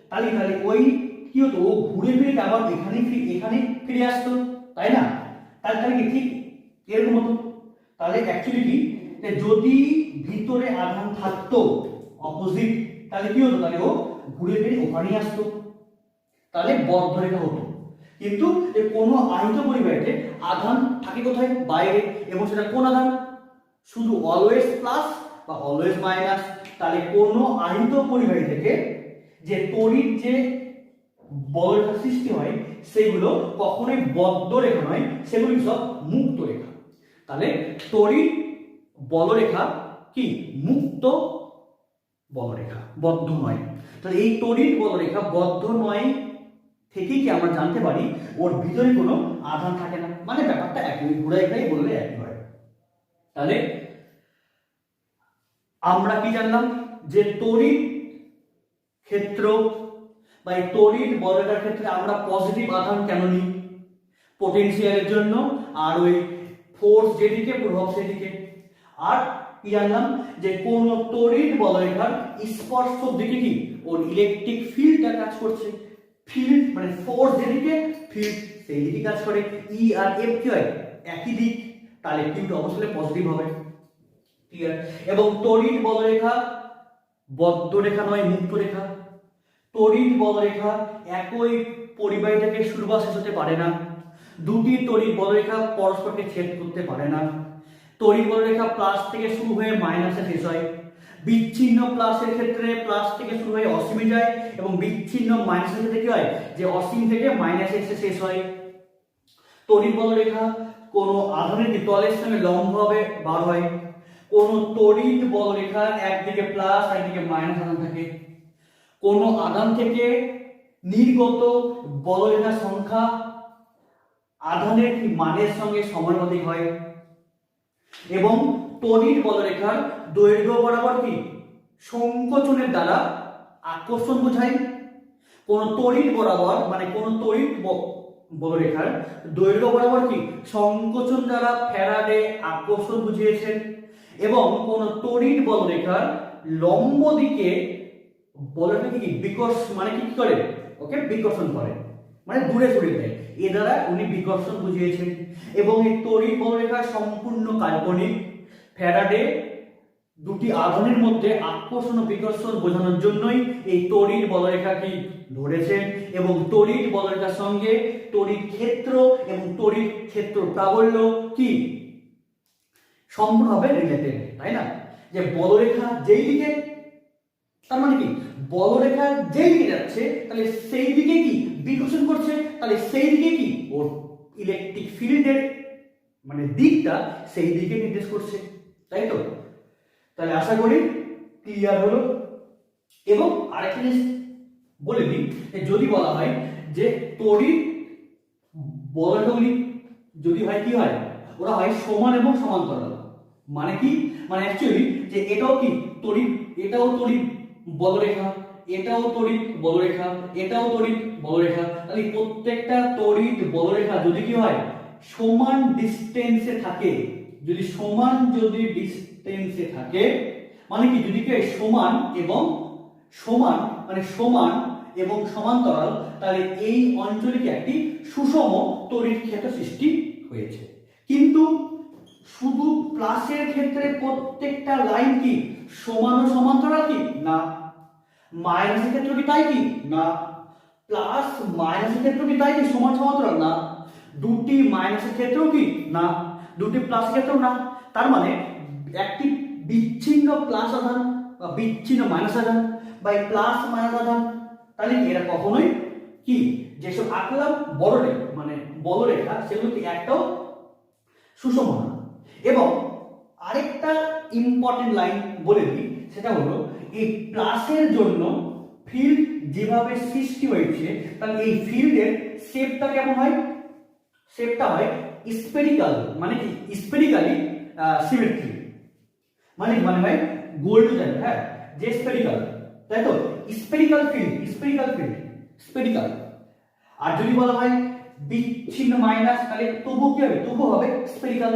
তাহলে ওই কি হতো? ও ঘুরে ফিরে আবার এখানে ফিরে আসতো, তাই না? তাহলে কি ঠিক এরকম হতো? তাহলে অ্যাকচুয়ালি কি যে যদি ভিতরে আধান থাকতো অপোজিট, তাহলে কি হতো? তাহলে ও ঘুরে ফিরে ওখানেই আসতো, তাহলে বদ্ধ রেখা হতো। কিন্তু কোনো আহিত পরিবাহীতে আধান থাকে কোথায়? বাইরে। এবং সেটা কোন আধান? শুধু অলওয়েজ প্লাস বা অলওয়েজ মাইনাস। তাহলে কোনো আহিত পরিবাহী থেকে যে তড়িৎ যে বলরেখা সৃষ্টি হয় সেগুলো কখনোই বদ্ধ রেখা নয়, সেগুলি সব মুক্ত রেখা। তাহলে তড়িৎ বলরেখা কি? মুক্ত বলরেখা, বদ্ধ নয়। তাহলে এই তড়িৎ বলরেখা বদ্ধ নয় থেকে কি আমরা জানতে পারি ওর ভিতরে কোনো আধান থাকে না, মানে ব্যাপারটা একই, ঘুরাই বললে একই হয়। তাহলে আমরা কি জানলাম? যে তড়িৎ ক্ষেত্র বা এই তড়িৎ বলরেখার ক্ষেত্রে আমরা পজিটিভ আধান কেন নিই? পটেনশিয়ালের জন্য, আর ওই ফোর্স যেদিকে প্রভাব সেদিকে। আর কি জানলাম? যে কোন তড়িৎ বলরেখার স্পর্শক দিকে কি ওর ইলেকট্রিক ফিল্ডটা কাজ করছে। ফিল্ড মানে ফোর্স যেদিকে, ফিল্ড সেই দিকে কাজ করে। ই আর এফ কি হয়? একই দিক, তাহলে কিউটা অবশ্যই পজিটিভ হবে। ঠিক আছে? এবং তড়িৎ বলরেখা বদ্ধ রেখা নয়, মুক্ত রেখা। তড়িৎ বলরেখা একই পরিবাহী থেকে শুরু বা শেষ হতে পারে না। দুটি তড়িৎ বলরেখা পরস্পরকে ছেদ করতে পারে না। তড়িৎ বলরেখা প্লাস থেকে শুরু হয়ে মাইনাসে শেষ হয়। বিচ্ছিন্ন প্লাসের ক্ষেত্রে প্লাস থেকে শুরু হয়ে অসীমে যায়, এবং বিচ্ছিন্ন মাইনাসের ক্ষেত্রে কি হয়? যে অসীম থেকে মাইনাসে এসে শেষ হয়। তড়িৎ বলরেখা কোনো আধানের তলের সঙ্গে লম্বভাবে বার হয়। কোন তড়িৎ বলরেখা একদিকে প্লাস একদিকে মাইনাস আধান থাকে। কোন আধান থেকে নির্গত বলরেখার সংখ্যা আধানের মানের সঙ্গে সমানুপাতিক হয়। এবং তড়িৎ বলরেখার দৈর্ঘ্য বরাবর কি সংকোচনের দ্বারা আকর্ষণ বোঝায়। কোন তড়িৎ বরাবর মানে কোন তড়িৎ বলরেখার দৈর্ঘ্য বরাবর কি সংকোচন দ্বারা ফ্যারাডে আকর্ষণ বুঝিয়েছেন, এবং কোন তড়িৎ বলরেখার লম্ব দিকে বলরেখাকে কি মানে কি করে, ওকে বিকর্ষণ করে, মানে দূরে সরিয়ে দেয়, এ দ্বারা উনি বিকর্ষণ বুঝিয়েছেন। এবং এই তড়িৎ বলরেখা সম্পূর্ণ কাল্পনিক। ফ্যারাডে দুটি আধানের মধ্যে আকর্ষণ ও বিকর্ষণ বোঝানোর জন্যই এই তড়িৎ বলরেখা কি ধরেছেন, এবং তড়িৎ বলরেখার সঙ্গে তড়িৎ ক্ষেত্র এবং তড়িৎ ক্ষেত্র প্রাবল্য কি সম্পূর্ণভাবে রিলেটেড, তাই না? যে বলরেখা যেই দিকে, তার মানে কি বলরেখা যেই দিকে যাচ্ছে তাহলে সেই দিকে কি বিকর্ষণ করছে, তাহলে সেই দিকে কি ওর ইলেকট্রিক ফিল্ডের মানে দিকটা সেই দিকে নির্দেশ করছে, তাই তো? তাহলে আশা করি ক্লিয়ার হলো। এবং আরেকটা জিনিস বলে দিই, যদি বলা হয় যে তড়িৎ বলরেখাগুলি যদি হয় কি হয়, ওরা হয় সমান এবং সমান্তরাল। মানে কি, মানে অ্যাকচুয়ালি যে এটাও কি তড়িৎ, এটাও তড়িৎ বলরেখা, এটাও তড়িৎ বলরেখা, এটাও তড়িৎ বলরেখা, তাহলে প্রত্যেকটা তড়িৎ বলরেখা যদি কি হয় সমান ডিসটেন্সে থাকে, যদি সমান ডিসটেন্সে থাকে, মানে কি যদি কি সমান এবং সমান মানে সমান এবং সমান্তরাল, তাহলে এই অঞ্চলে কি একটি সুষম তড়িৎ ক্ষেত্র সৃষ্টি হয়েছে। কিন্তু শুধু প্লাসের ক্ষেত্রে প্রত্যেকটা লাইন কি সমান ও সমান্তরাল কি না, মাইনাসের ক্ষেত্রে কি তাই কি না, প্লাস মাইনাসের ক্ষেত্রে কি তাই কি সমান সমান্তরাল না, দুটি মাইনাসের ক্ষেত্রেও কি না, দুটি প্লাসের ক্ষেত্রেও না। তার মানে একটি বিচ্ছিন্ন প্লাস আধান বা বিচ্ছিন্ন মাইনাস আধান বা প্লাস মাইনাস আধান, তাহলে এরা কখনোই কি যেসব আঁকলাম মানে বলরেখা সেগুলো কি একটাও সুষম না। এবং আরেকটা ইম্পর্টেন্ট লাইন বলে দিই, সেটা হলো এই প্লাসের জন্য ফিল্ড যেভাবে সৃষ্টি হয়েছে, তাহলে এই ফিল্ডের শেপটা কেমন হয়, শেপটা হয় স্ফেরিক্যাল, মানে কি স্ফেরিক্যালি সিমেট্রি, মানে হয় গোল টু জায়গা, হ্যাঁ, যে স্ফেরিক্যাল, তাই তো? Spherical field, spherical. আর যদি বলা হয় বিচ্ছিন্ন মাইনাস, তাহলে তবু কি হবে, তবু হবে স্ফেরিক্যাল।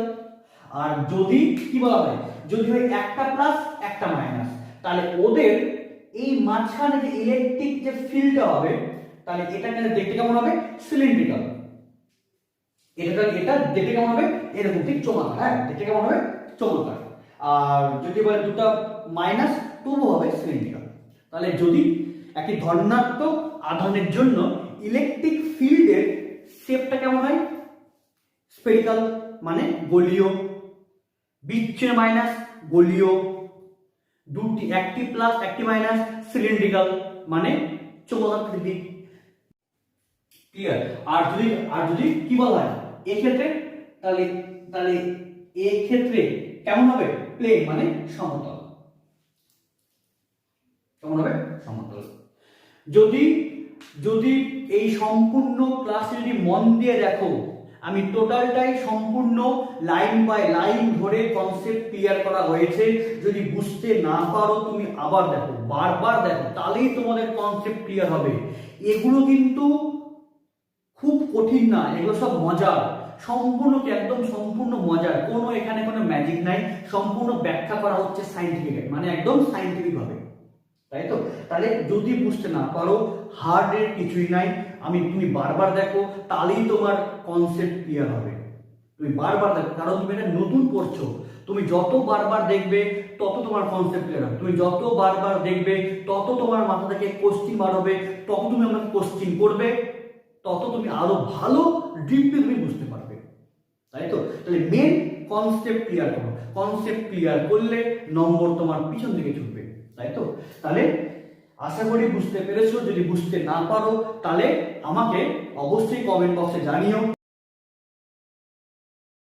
আর যদি কি বলা হয়, যদি হয় একটা প্লাস একটা মাইনাস, তাহলে ওদের এই মাঝখানে যে ইলেকট্রিক যে ফিল্ডটা হবে, তাহলে এটা দেখতে কেমন হবে, সিলিন্ড্রিক্যাল। এটা দেখতে কেমন হবে, এরকম ঠিক চৌমাকার, হ্যাঁ, দেখতে কেমন হবে, চৌমাকার। আর যদি বলে দুটো মাইনাস, তবু হবে সিলিন্ড্রিক্যাল। তাহলে যদি একটি ধনাত্মক আধানের জন্য ইলেকট্রিক ফিল্ডের শেপটা কেমন হয়, স্ফেরিক্যাল মানে গোলীয়, বিচ্ছিন্ন মাইনাস গোলীয়, দুটি একটি প্লাস একটি মাইনাস সিলিন্ড্রিক্যাল মানে চৌম্বকাকৃতি। ক্লিয়ার? আর যদি কি বলা হয় এক্ষেত্রে, তাহলে এই ক্ষেত্রে কেমন হবে, প্লেন মানে সমতল, কেমন হবে, সমতল। যদি এই সম্পূর্ণ ক্লাসে যদি মন দিয়ে দেখো, আমি টোটালটাই সম্পূর্ণ লাইন বাই লাইন ধরে কনসেপ্ট ক্লিয়ার করা হয়েছে। যদি বুঝতে না পারো তুমি আবার দেখো, বারবার দেখো, তাহলেই তোমাদের কনসেপ্ট ক্লিয়ার হবে। এগুলো কিন্তু খুব কঠিন না, এগুলো সব মজার, সম্পূর্ণ কি একদম সম্পূর্ণ মজার, কোনো এখানে কোনো ম্যাজিক নাই, সম্পূর্ণ ব্যাখ্যা করা হচ্ছে সায়েন্টিফিক, মানে একদম সায়েন্টিফিক ভাবে, তাই তো? তাহলে যদি বুঝতে না পারো, হার্ডের কিছুই নাই, তুমি বারবার দেখো, তাহলেই তোমার কনসেপ্ট ক্লিয়ার হবে। তুমি বারবার দেখো, কারণ তুমি এটা নতুন পড়ছো, তুমি যত বারবার দেখবে তত তোমার কনসেপ্ট ক্লিয়ার হবে, তুমি যত বারবার দেখবে তত তোমার মাথা থেকে কোশ্চিন বার হবে, তত তুমি আমাকে কোশ্চিন করবে, তত তুমি আরো ভালো ডিপলি তুমি বুঝতে পারবে, তাই তো? তাহলে মেন কনসেপ্ট ক্লিয়ার করো, কনসেপ্ট ক্লিয়ার করলে নম্বর তোমার পিছন দিকে ছুটবে, তাই তো? তাহলে আশা করি বুঝতে পেরেছো। যদি বুঝতে না পারো তাহলে আমাকে অবশ্যই কমেন্ট বক্সে জানিও।